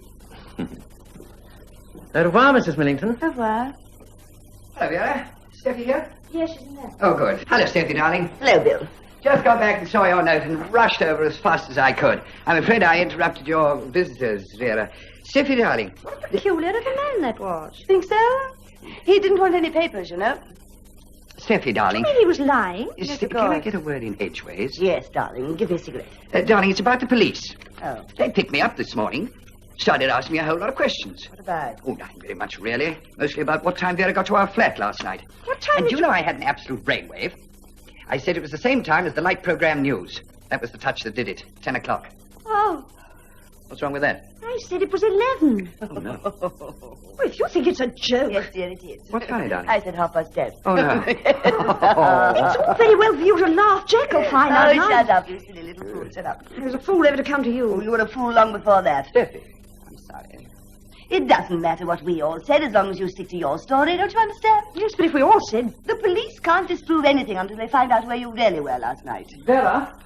Au revoir, Mrs. Millington. Au revoir. Hello, Vera. Steffi here? Yes, she's in there. Oh, good. Hello, Steffi, darling. Hello, Bill. Just got back and saw your note and rushed over as fast as I could. I'm afraid I interrupted your visitors, Vera. Steffi, darling. What a peculiar little man that was. Think so? He didn't want any papers, you know. Steffi, darling. Do you mean he was lying? Yes, Can I get a word in edgeways? Yes, darling. Give me a cigarette. Darling, it's about the police. Oh. They picked me up this morning. Started asking me a whole lot of questions. What about? Oh, nothing very much, really. Mostly about what time Vera got to our flat last night. What time And did you know I had an absolute brainwave. I said it was the same time as the light program news. That was the touch that did it. 10 o'clock. Oh, What's wrong with that? I said it was 11. Oh, no. Well, if you think it's a joke... Yes, dear, it is. What's funny, darling? I said 10:30. Oh, no. It's all very well for you to laugh. Jack will find out. Oh, shut up, you silly little fool. Shut up. There's a fool ever to come to Oh, you. you were a fool long before that. Steffi. I'm sorry. It doesn't matter what we all said as long as you stick to your story, don't you understand? Yes, but if we all said... The police can't disprove anything until they find out where you really were last night. Vera?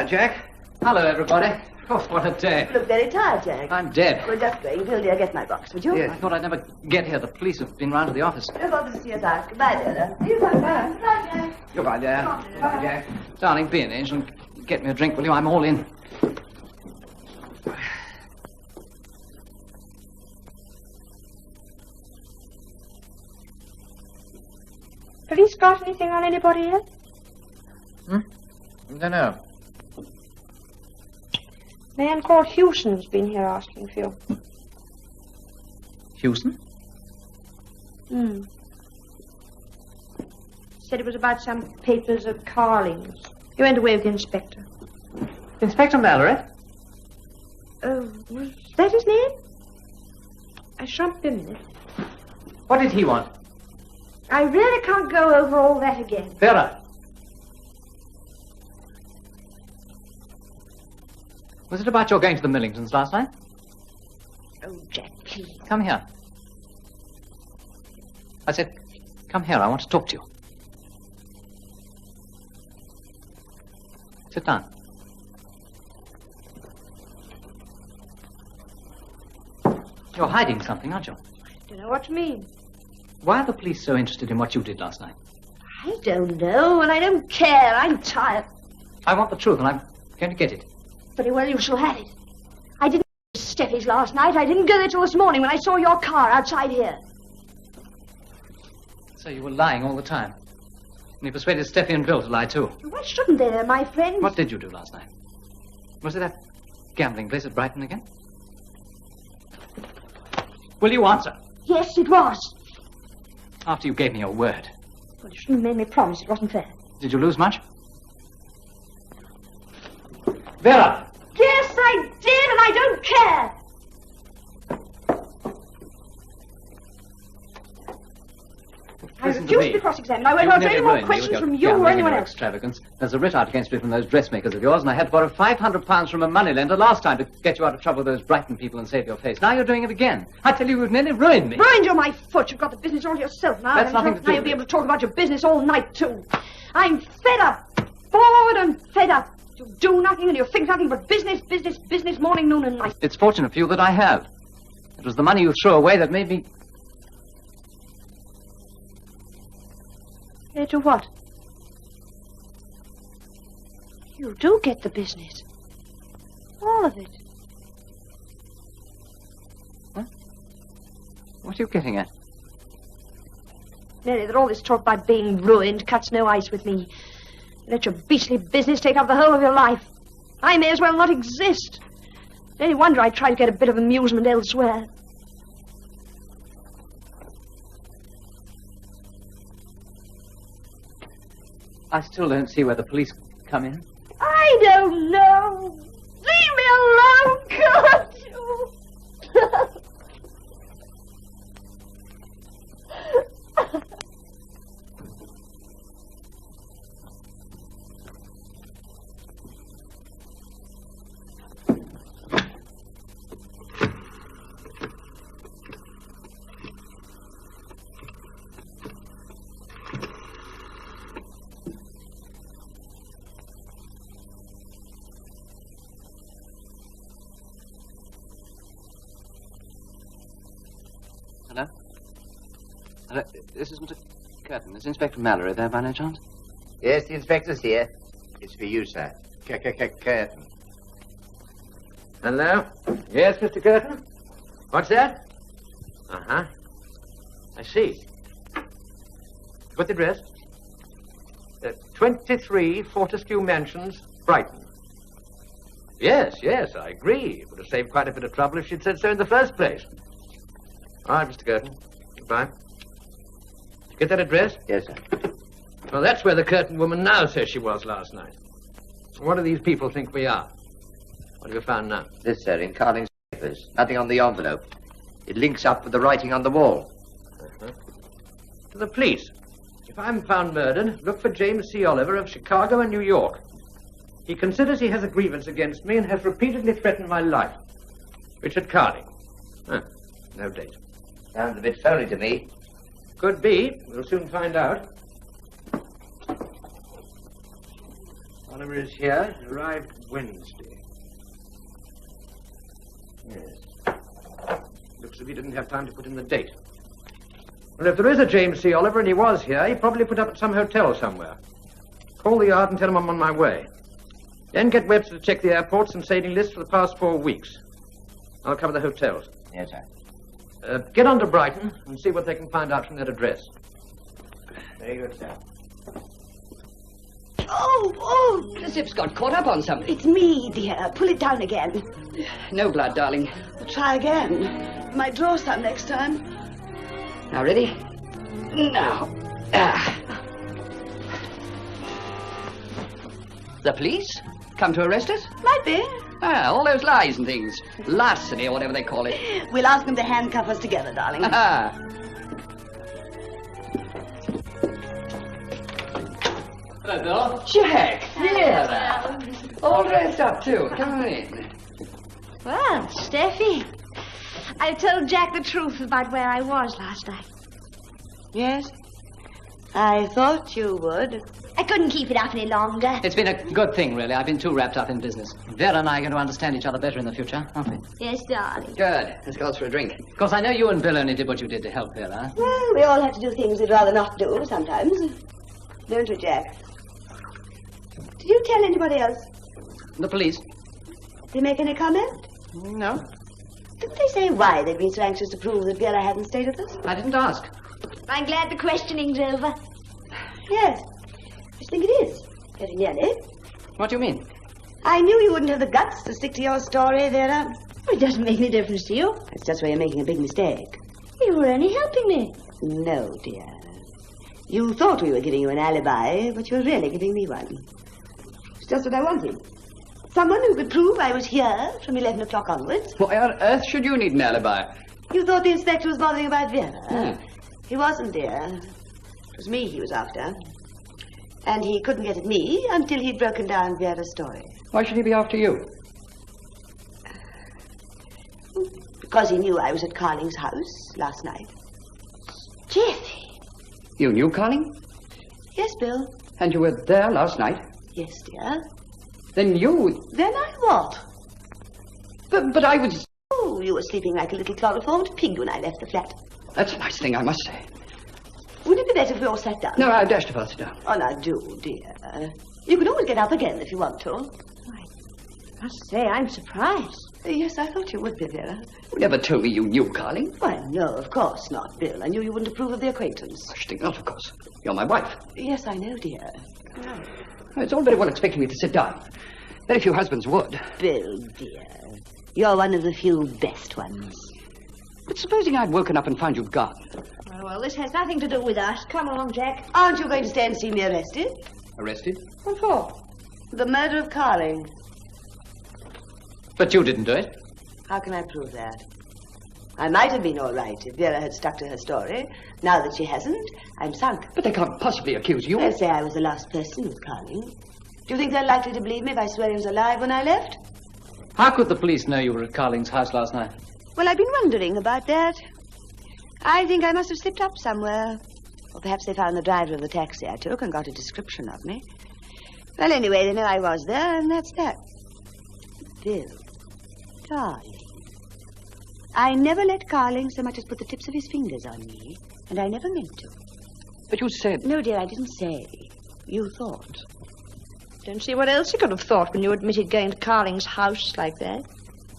Jack. Hello, everybody. Oh, what a day. You look very tired, Jack. I'm dead. We're just going. Bill, dear, get my box, would you? Yes. I thought I'd never get here. The police have been round to the office. No bother to see us out. Goodbye, dear. See you sometime. Goodbye, Jack. Goodbye, dear. Goodbye, Jack. Darling, be an angel and get me a drink, will you? I'm all in. Police got anything on anybody yet? Don't know. Man called Hewson's been here asking for you. Hewson? Said it was about some papers of Carling's. He went away with the inspector. Inspector Mallory? Oh, was that his name? I shan't be a minute. What did he want? I really can't go over all that again. Vera. Was it about your going to the Millingtons last night? Oh, Jack, please. Come here. I said, come here. I want to talk to you. Sit down. You're hiding something, aren't you? I don't know what you mean. Why are the police so interested in what you did last night? I don't know, and I don't care. I'm tired. I want the truth, and I'm going to get it. Very well, you shall have it. I didn't go to Steffi's last night. I didn't go there till this morning when I saw your car outside here. So you were lying all the time. And you persuaded Steffi and Bill to lie too. Why shouldn't they, my friend? What did you do last night? Was it that gambling place at Brighton again? Will you answer? Yes, it was. After you gave me your word. Well, you shouldn't have made me promise. It wasn't fair. Did you lose much? Vera! Yes, I did, and I don't care. I refuse to be cross-examined. I won't answer any more questions from you or anyone else. Extravagance. There's a writ out against me from those dressmakers of yours, and I had to borrow £500 from a moneylender last time to get you out of trouble with those Brighton people and save your face. Now you're doing it again. I tell you, you've nearly ruined me. Ruined you, my foot. You've got the business all to yourself now. That's nothing to do Now you'll be able to talk about your business all night, too. I'm fed up. Bored and fed up. You do nothing and you think nothing but business, business, business, morning, noon, and night. It's fortunate for you that I have. It was the money you threw away that made me... To what? You do get the business. All of it. What? What are you getting at? Mary, that all this talk about being ruined cuts no ice with me. Let your beastly business take up the whole of your life. I may as well not exist. Any wonder I try to get a bit of amusement elsewhere. I still don't see where the police come in. I don't know. Leave me alone, can't you? Hello? This is Mr. Curtin. Is Inspector Mallory there by any chance? Yes, the inspector's here. It's for you, sir. Curtin. Hello? Yes, Mr. Curtin? What's that? Uh-huh. I see. What's the address? 23 Fortescue Mansions, Brighton. Yes, I agree. It would have saved quite a bit of trouble if she'd said so in the first place. All right, Mr. Curtin. Goodbye. Did you get that address? Yes, sir. Well, that's where the Curtin woman now says she was last night. What do these people think we are? What have you found now? This, sir, in Carling's papers. Nothing on the envelope. It links up with the writing on the wall. Uh-huh. To the police. If I'm found murdered, look for James C. Oliver of Chicago and New York. He considers he has a grievance against me and has repeatedly threatened my life. Richard Carling. No date. Sounds a bit phony to me. Could be. We'll soon find out. Oliver is here. He arrived Wednesday. Yes. Looks as if he didn't have time to put in the date. Well, if there is a James C. Oliver and he was here, he probably put up at some hotel somewhere. Call the yard and tell him I'm on my way. Then get Webster to check the airports and sailing lists for the past 4 weeks. I'll cover the hotels. Yes, sir. Get on to Brighton and see what they can find out from that address. Very good, sir. Oh, the zip's got caught up on something. It's me, dear. Pull it down again. No blood, darling. Try again. Might draw some next time. Now, ready? Now. The police? Come to arrest us? Might be. All those lies and things. Larceny or whatever they call it. We'll ask them to handcuff us together, darling. Hello, Bill. Jack, Vera. All dressed up, too. Come on in. Well, Steffi, I told Jack the truth about where I was last night. Yes? I thought you would. I couldn't keep it up any longer. It's been a good thing, really. I've been too wrapped up in business. Vera and I are going to understand each other better in the future, aren't we? Yes, darling. Good. Let's go out for a drink. Of course, I know you and Bill only did what you did to help Vera. Well, we all have to do things we'd rather not do sometimes. Don't we, Jack? Did you tell anybody else? The police? Did they make any comment? No. Didn't they say why they'd been so anxious to prove that Vera hadn't stayed with us? I didn't ask. I'm glad the questioning's over. Yes. I think it is. Very nearly. What do you mean? I knew you wouldn't have the guts to stick to your story, Vera. It doesn't make any difference to you. It's just where you're making a big mistake. You were only helping me. No, dear. You thought we were giving you an alibi, but you're really giving me one. It's just what I wanted. Someone who could prove I was here from 11 o'clock onwards. Why on earth should you need an alibi? You thought the inspector was bothering about Vera? He wasn't, dear. It was me he was after. And he couldn't get at me until he'd broken down Vera's story. Why should he be after you? Because he knew I was at Carling's house last night. Geoffrey. You knew Carling? Yes, Bill. And you were there last night? Yes, dear. Then you... Then I what? But I was... Oh, you were sleeping like a little chloroformed pig when I left the flat. That's a nice thing, I must say. Wouldn't it be better if we all sat down? No, I dashed if I'll sit down. Oh, now do, dear. You can always get up again if you want to. I must say, I'm surprised. Yes, I thought you would be, Vera. You never told me you knew Carling. Why, no, of course not, Bill. I knew you wouldn't approve of the acquaintance. I should think not, of course. You're my wife. Yes, I know, dear. It's all very well expecting me to sit down. Very few husbands would. Bill, dear, you're one of the few best ones. But supposing I'd woken up and found you'd gone. Well, this has nothing to do with us. Come along, Jack. Aren't you going to stay and see me arrested? Arrested? What for? The murder of Carling. But you didn't do it. How can I prove that? I might have been all right if Vera had stuck to her story. Now that she hasn't, I'm sunk. But they can't possibly accuse you. They'll say I was the last person with Carling. Do you think they're likely to believe me if I swear he was alive when I left? How could the police know you were at Carling's house last night? Well, I've been wondering about that. I think I must have slipped up somewhere. Or perhaps they found the driver of the taxi I took and got a description of me. Well, anyway, they know I was there, and that's that. Bill, darling, I never let Carling so much as put the tips of his fingers on me, and I never meant to. But you said... No, dear, I didn't say. You thought. Don't see what else you could have thought when you admitted going to Carling's house like that.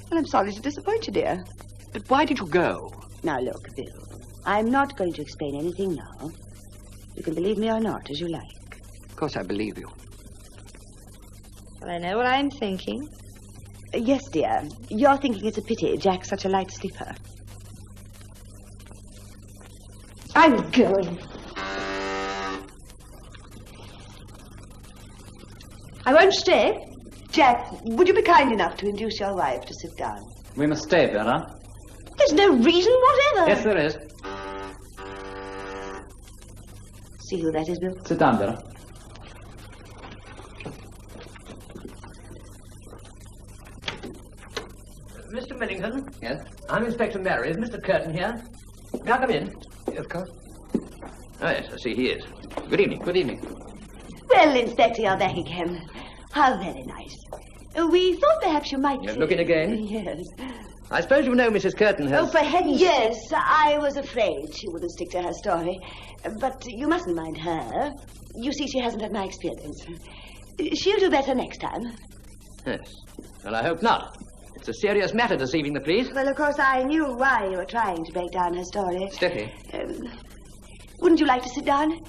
Well, I'm sorry to disappoint you, dear. But why did you go? Now, look, Bill, I'm not going to explain anything now. You can believe me or not, as you like. Of course I believe you. Well, I know what I'm thinking. Yes, dear. You're thinking it's a pity Jack's such a light sleeper. I'm going. I won't stay. Jack, would you be kind enough to induce your wife to sit down? We must stay, Vera. There's no reason whatever. Yes, there is. See who that is, Bill? Sit down, Vera. Mr. Millington? Yes? I'm Inspector Mary. Is Mr. Curtin here? May I come in? Of course. Oh, yes, I see he is. Good evening. Good evening. Well, Inspector, you're back again. How very nice. We thought perhaps you might... You're looking again? Yes. I suppose you know Mrs. Curtin has... Oh, for heaven's sake. Yes, I was afraid she wouldn't stick to her story. But you mustn't mind her. You see, she hasn't had my experience. She'll do better next time. Yes. Well, I hope not. It's a serious matter deceiving the police. Well, of course, I knew why you were trying to break down her story. Steffi. Wouldn't you like to sit down?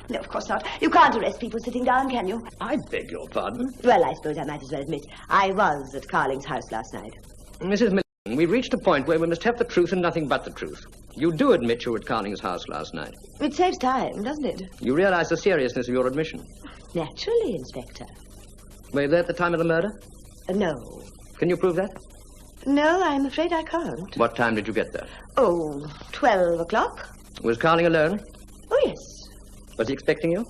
No, of course not. You can't arrest people sitting down, can you? I beg your pardon? Well, I suppose I might as well admit I was at Carling's house last night. Mrs. Millington, we've reached a point where we must have the truth and nothing but the truth. You do admit you were at Carling's house last night. It saves time, doesn't it? You realize the seriousness of your admission? Naturally, Inspector. Were you there at the time of the murder? No. Can you prove that? No, I'm afraid I can't. What time did you get there? Oh, 12 o'clock. Was Carling alone? Oh, yes. Was he expecting you?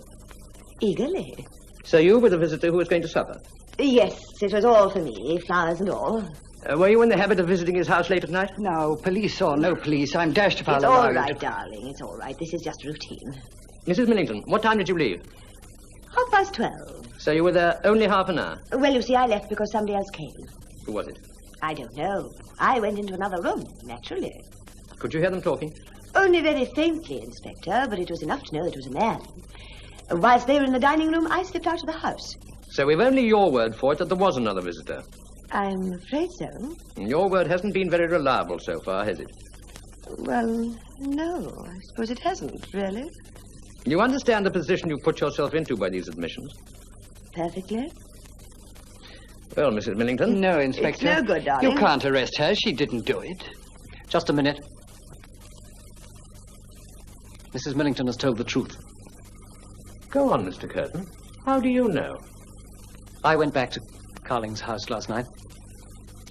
Eagerly. So you were the visitor who was going to supper? Yes, it was all for me, flowers and all. Were you in the habit of visiting his house late at night? No, police or no police, I'm dashed if I'll It's allow all you right, to... darling, it's all right. This is just routine. Mrs. Millington, what time did you leave? 12:30. So you were there only half an hour? Well, you see, I left because somebody else came. Who was it? I don't know. I went into another room, naturally. Could you hear them talking? Only very faintly, Inspector, but it was enough to know it was a man. Whilst they were in the dining room, I slipped out of the house. So we've only your word for it that there was another visitor. I'm afraid so. Your word hasn't been very reliable so far, has it? Well, no, I suppose it hasn't, really. You understand the position you've put yourself into by these admissions? Perfectly. Well, Mrs. Millington? No, Inspector. It's no good, darling. You can't arrest her. She didn't do it. Just a minute. Mrs. Millington has told the truth. Go on, Mr. Curtin. How do you know? I went back to Carling's house last night,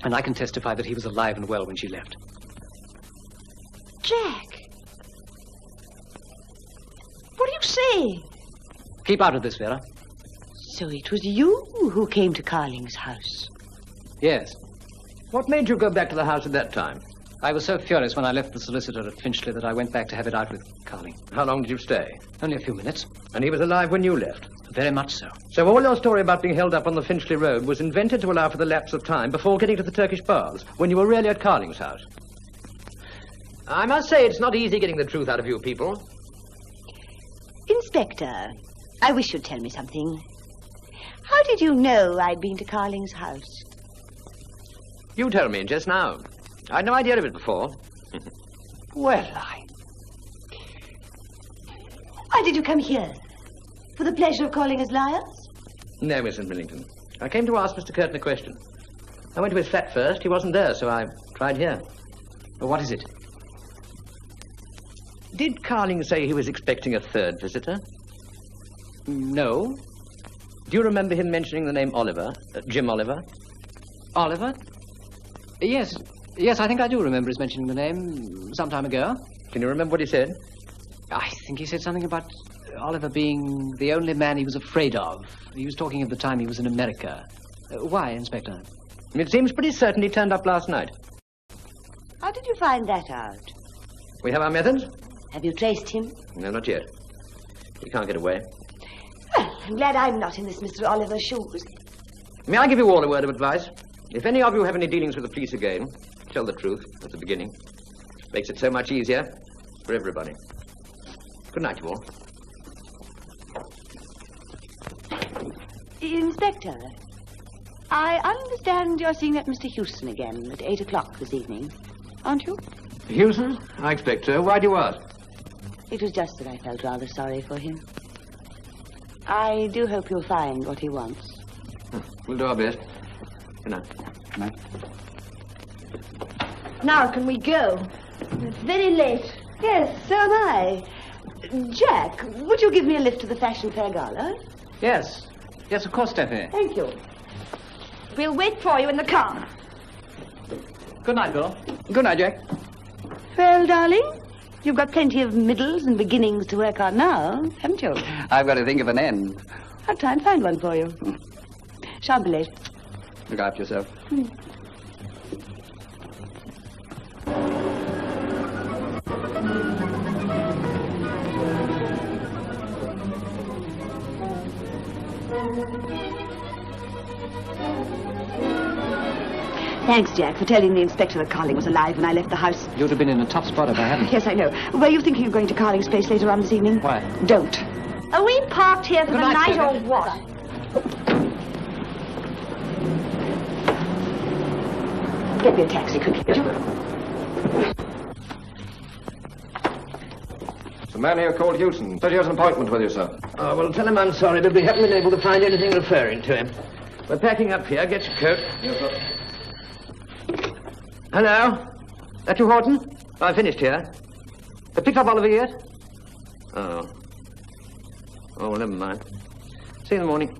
and I can testify that he was alive and well when she left. Jack! What are you saying? Keep out of this, Vera. So it was you who came to Carling's house? Yes. What made you go back to the house at that time? I was so furious when I left the solicitor at Finchley that I went back to have it out with Carling. How long did you stay? Only a few minutes. And he was alive when you left? Very much so. So all your story about being held up on the Finchley Road was invented to allow for the lapse of time before getting to the Turkish baths, when you were really at Carling's house? I must say it's not easy getting the truth out of you people. Inspector, I wish you'd tell me something. How did you know I'd been to Carling's house? You told me just now. I'd no idea of it before. Why did you come here? For the pleasure of calling us liars? No, Mrs. Millington. I came to ask Mr. Curtin a question. I went to his flat first. He wasn't there, so I tried here. Well, what is it? Did Carling say he was expecting a third visitor? No. Do you remember him mentioning the name Oliver? Jim Oliver? Oliver? Yes. Yes, I think I do remember his mentioning the name some time ago. Can you remember what he said? I think he said something about Oliver being the only man he was afraid of. He was talking of the time he was in America. Why, Inspector? It seems pretty certain he turned up last night. How did you find that out? We have our methods. Have you traced him? No, not yet. He can't get away. Well, I'm glad I'm not in this Mr. Oliver's shoes. May I give you all a word of advice? If any of you have any dealings with the police again, tell the truth at the beginning. Makes it so much easier for everybody. Good night, you all. Inspector, I understand you're seeing that Mr. Houston again at 8 o'clock this evening, aren't you? Houston? I expect so. Why do you ask? It was just that I felt rather sorry for him. I do hope you'll find what he wants. We'll do our best. Good night. Good night. Now can we go? It's very late. Yes, so am I. Jack, would you give me a lift to the Fashion Fair Gala? Yes. Yes, of course, Steffi. Thank you. We'll wait for you in the car. Good night, Bill. Good night, Jack. Well, darling, you've got plenty of middles and beginnings to work on now, haven't you? I've got to think of an end. I'll try and find one for you. Shan't be late. Look after yourself. Thanks, Jack, for telling the inspector that Carling was alive when I left the house. You'd have been in a top spot if I hadn't. Yes, I know. Were you thinking of going to Carling's place later on this evening? Why? Don't. Are we parked here for Good the night, night or Steffi. what? Get me a taxi quickly, would you? It's the man here called Houston. Said he has an appointment with you, sir. Oh, well, tell him I'm sorry, but we haven't been able to find anything referring to him. We're packing up here. Get your coat. Yes, sir. Hello? That you, Horton? I finished here. Picked up Oliver yet? Oh. Oh, well, never mind. See you in the morning.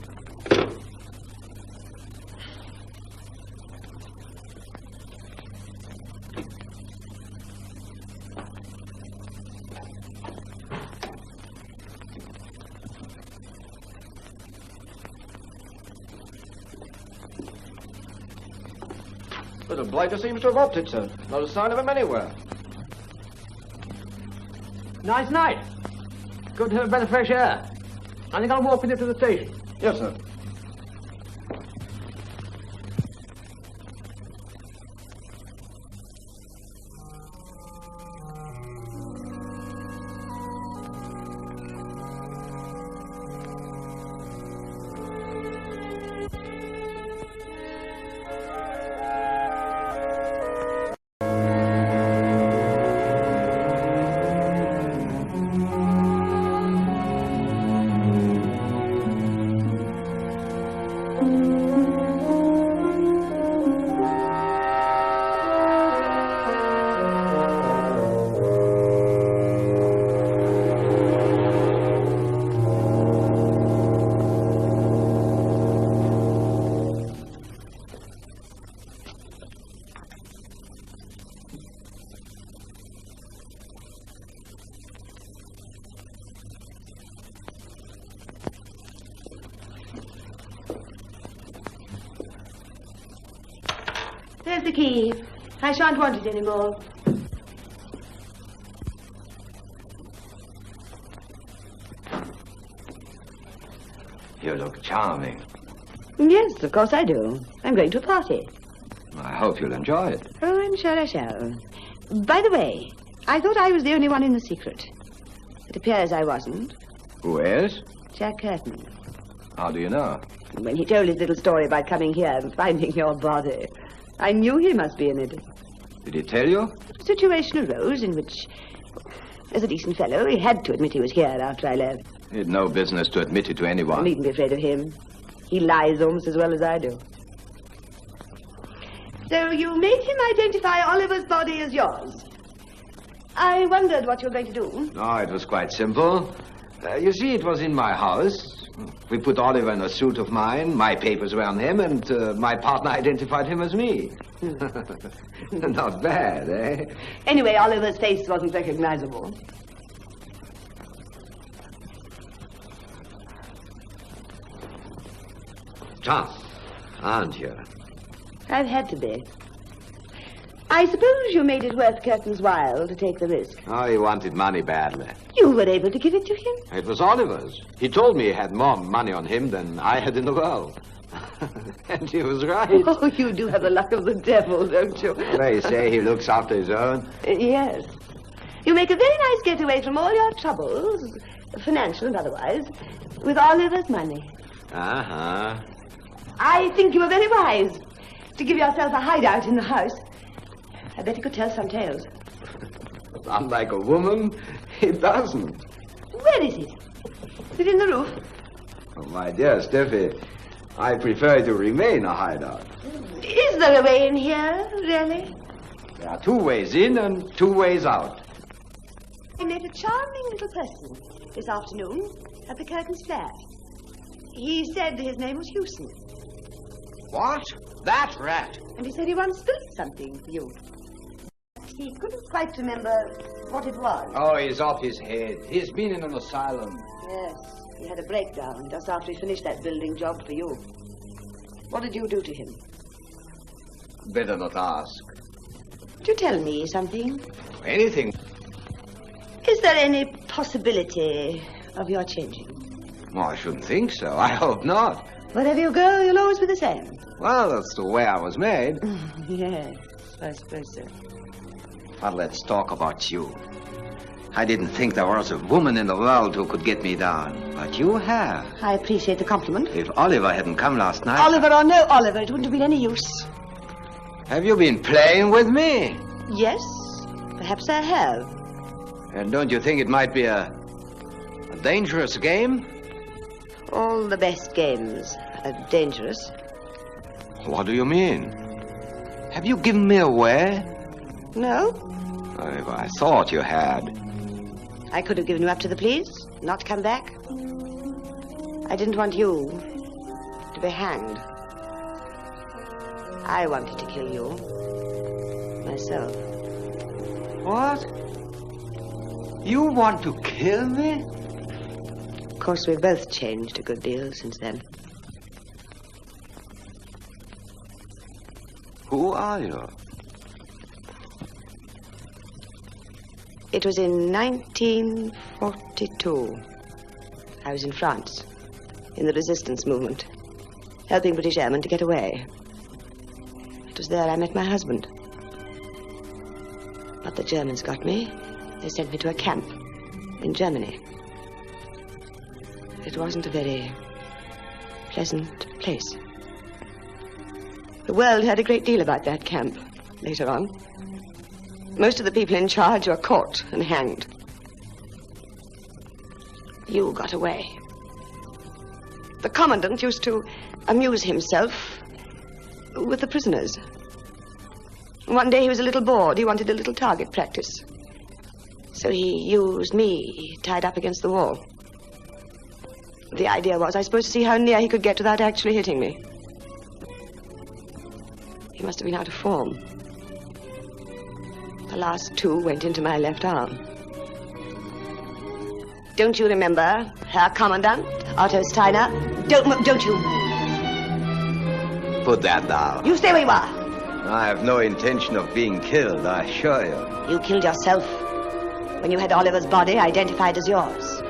But the blighter seems to have opted, sir. Not a sign of him anywhere. Nice night. Good to have a breath of fresh air. I think I'll walk with you to the station. Yes, sir. Here's the key. I shan't want it anymore. You look charming. Yes, of course I do. I'm going to a party. I hope you'll enjoy it. Oh, I'm sure I shall. By the way, I thought I was the only one in the secret. It appears I wasn't. Who is? Jack Curtin. How do you know? When he told his little story about coming here and finding your body, I knew he must be in it. Did he tell you? A situation arose in which, as a decent fellow, he had to admit he was here after I left. He had no business to admit it to You anyone. needn't be afraid of him. He lies almost as well as I do. So you made him identify Oliver's body as yours. I wondered what you were going to do. No, it was quite simple. You see, it was in my house. We put Oliver in a suit of mine, my papers were on him, and my partner identified him as me. Not bad, eh? Anyway, Oliver's face wasn't recognizable. Tough, aren't you? I've had to be. I suppose you made it worth Curtin's while to take the risk. Oh, he wanted money badly. You were able to give it to him? It was Oliver's. He told me he had more money on him than I had in the world. And he was right. Oh, you do have the luck of the devil, don't you? They say he looks after his own. Yes. You make a very nice getaway from all your troubles, financial and otherwise, with Oliver's money. Uh-huh. I think you were very wise to give yourself a hideout in the house. I bet he could tell some tales. Unlike a woman, he doesn't. Where is it? Is it in the roof? Oh, my dear Steffi, I prefer to remain a hideout. Is there a way in here, really? There are 2 ways in and 2 ways out. I met a charming little person this afternoon at the Curtin's flat. He said his name was Hewson. What? That rat? And he said he once built something for you. He couldn't quite remember what it was. Oh, he's off his head. He's been in an asylum. Yes, he had a breakdown just after he finished that building job for you. What did you do to him? Better not ask. Could you tell me something? Anything. Is there any possibility of your changing? Oh, I shouldn't think so. I hope not. Wherever you go, you'll always be the same. Well, that's the way I was made. Yes, I suppose so. But let's talk about you. I didn't think there was a woman in the world who could get me down. But you have. I appreciate the compliment. If Oliver hadn't come last night... Oliver or no Oliver, it wouldn't have been any use. Have you been playing with me? Yes, perhaps I have. And don't you think it might be a dangerous game? All the best games are dangerous. What do you mean? Have you given me away? No. I thought you had. I could have given you up to the police, not come back. I didn't want you to be hanged. I wanted to kill you myself. What? You want to kill me? Of course, we've both changed a good deal since then. Who are you? It was in 1942. I was in France, in the resistance movement, helping British airmen to get away. It was there I met my husband. But the Germans got me. They sent me to a camp in Germany. It wasn't a very pleasant place. The world heard a great deal about that camp later on. Most of the people in charge were caught and hanged. You got away. The commandant used to amuse himself with the prisoners. One day he was a little bored. He wanted a little target practice. So he used me tied up against the wall. The idea was I was supposed to see how near he could get without actually hitting me. He must have been out of form. The last 2 went into my left arm. Don't you remember, Herr Commandant, Otto Steiner? Don't you? Put that down. You stay where you are. I have no intention of being killed, I assure you. You killed yourself when you had Oliver's body identified as yours.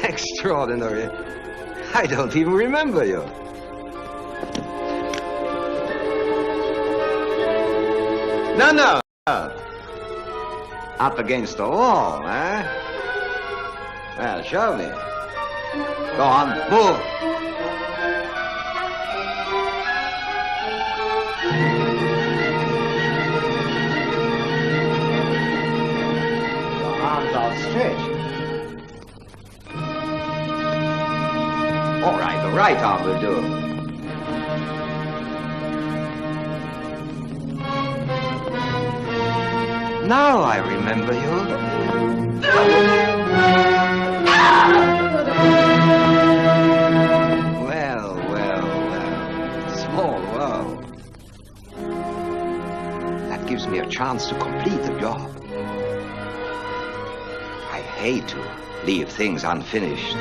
Extraordinary. I don't even remember you. No. Up against the wall, eh? Well, show me. Go on, move. Your arms are straight. All right, the right arm will do. Now I remember you. Well. Small world. That gives me a chance to complete the job. I hate to leave things unfinished.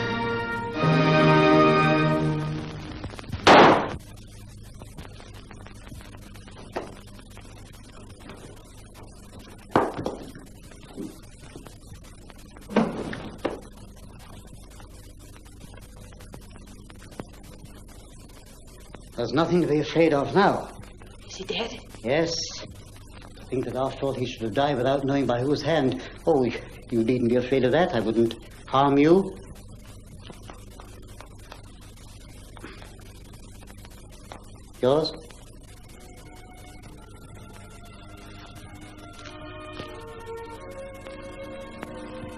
There's nothing to be afraid of now. Is he dead? Yes. To think that after all he should have died without knowing by whose hand. Oh, you needn't be afraid of that. I wouldn't harm you. Yours?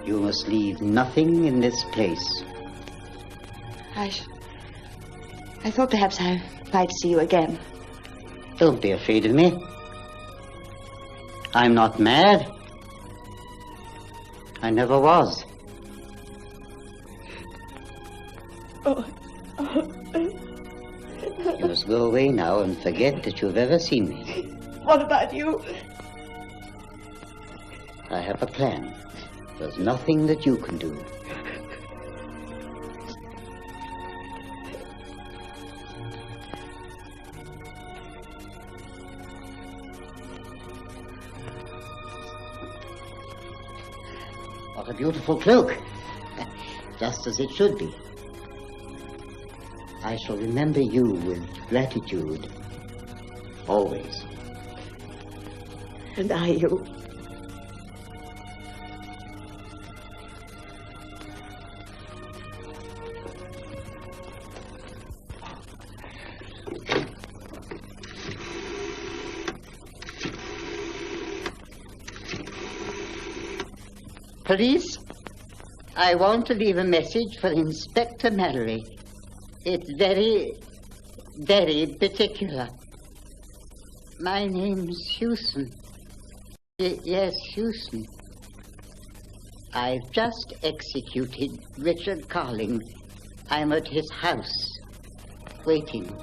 You must leave nothing in this place. I thought perhaps I might see you again. Don't be afraid of me. I'm not mad. I never was. You must go away now and forget that you've ever seen me. What about you? I have a plan. There's nothing that you can do. What a beautiful cloak. Just as it should be. I shall remember you with gratitude. Always. And I you. Police, I want to leave a message for Inspector Mallory. It's very, very particular. My name's Hewson. Yes, Hewson. I've just executed Richard Carling. I'm at his house, waiting.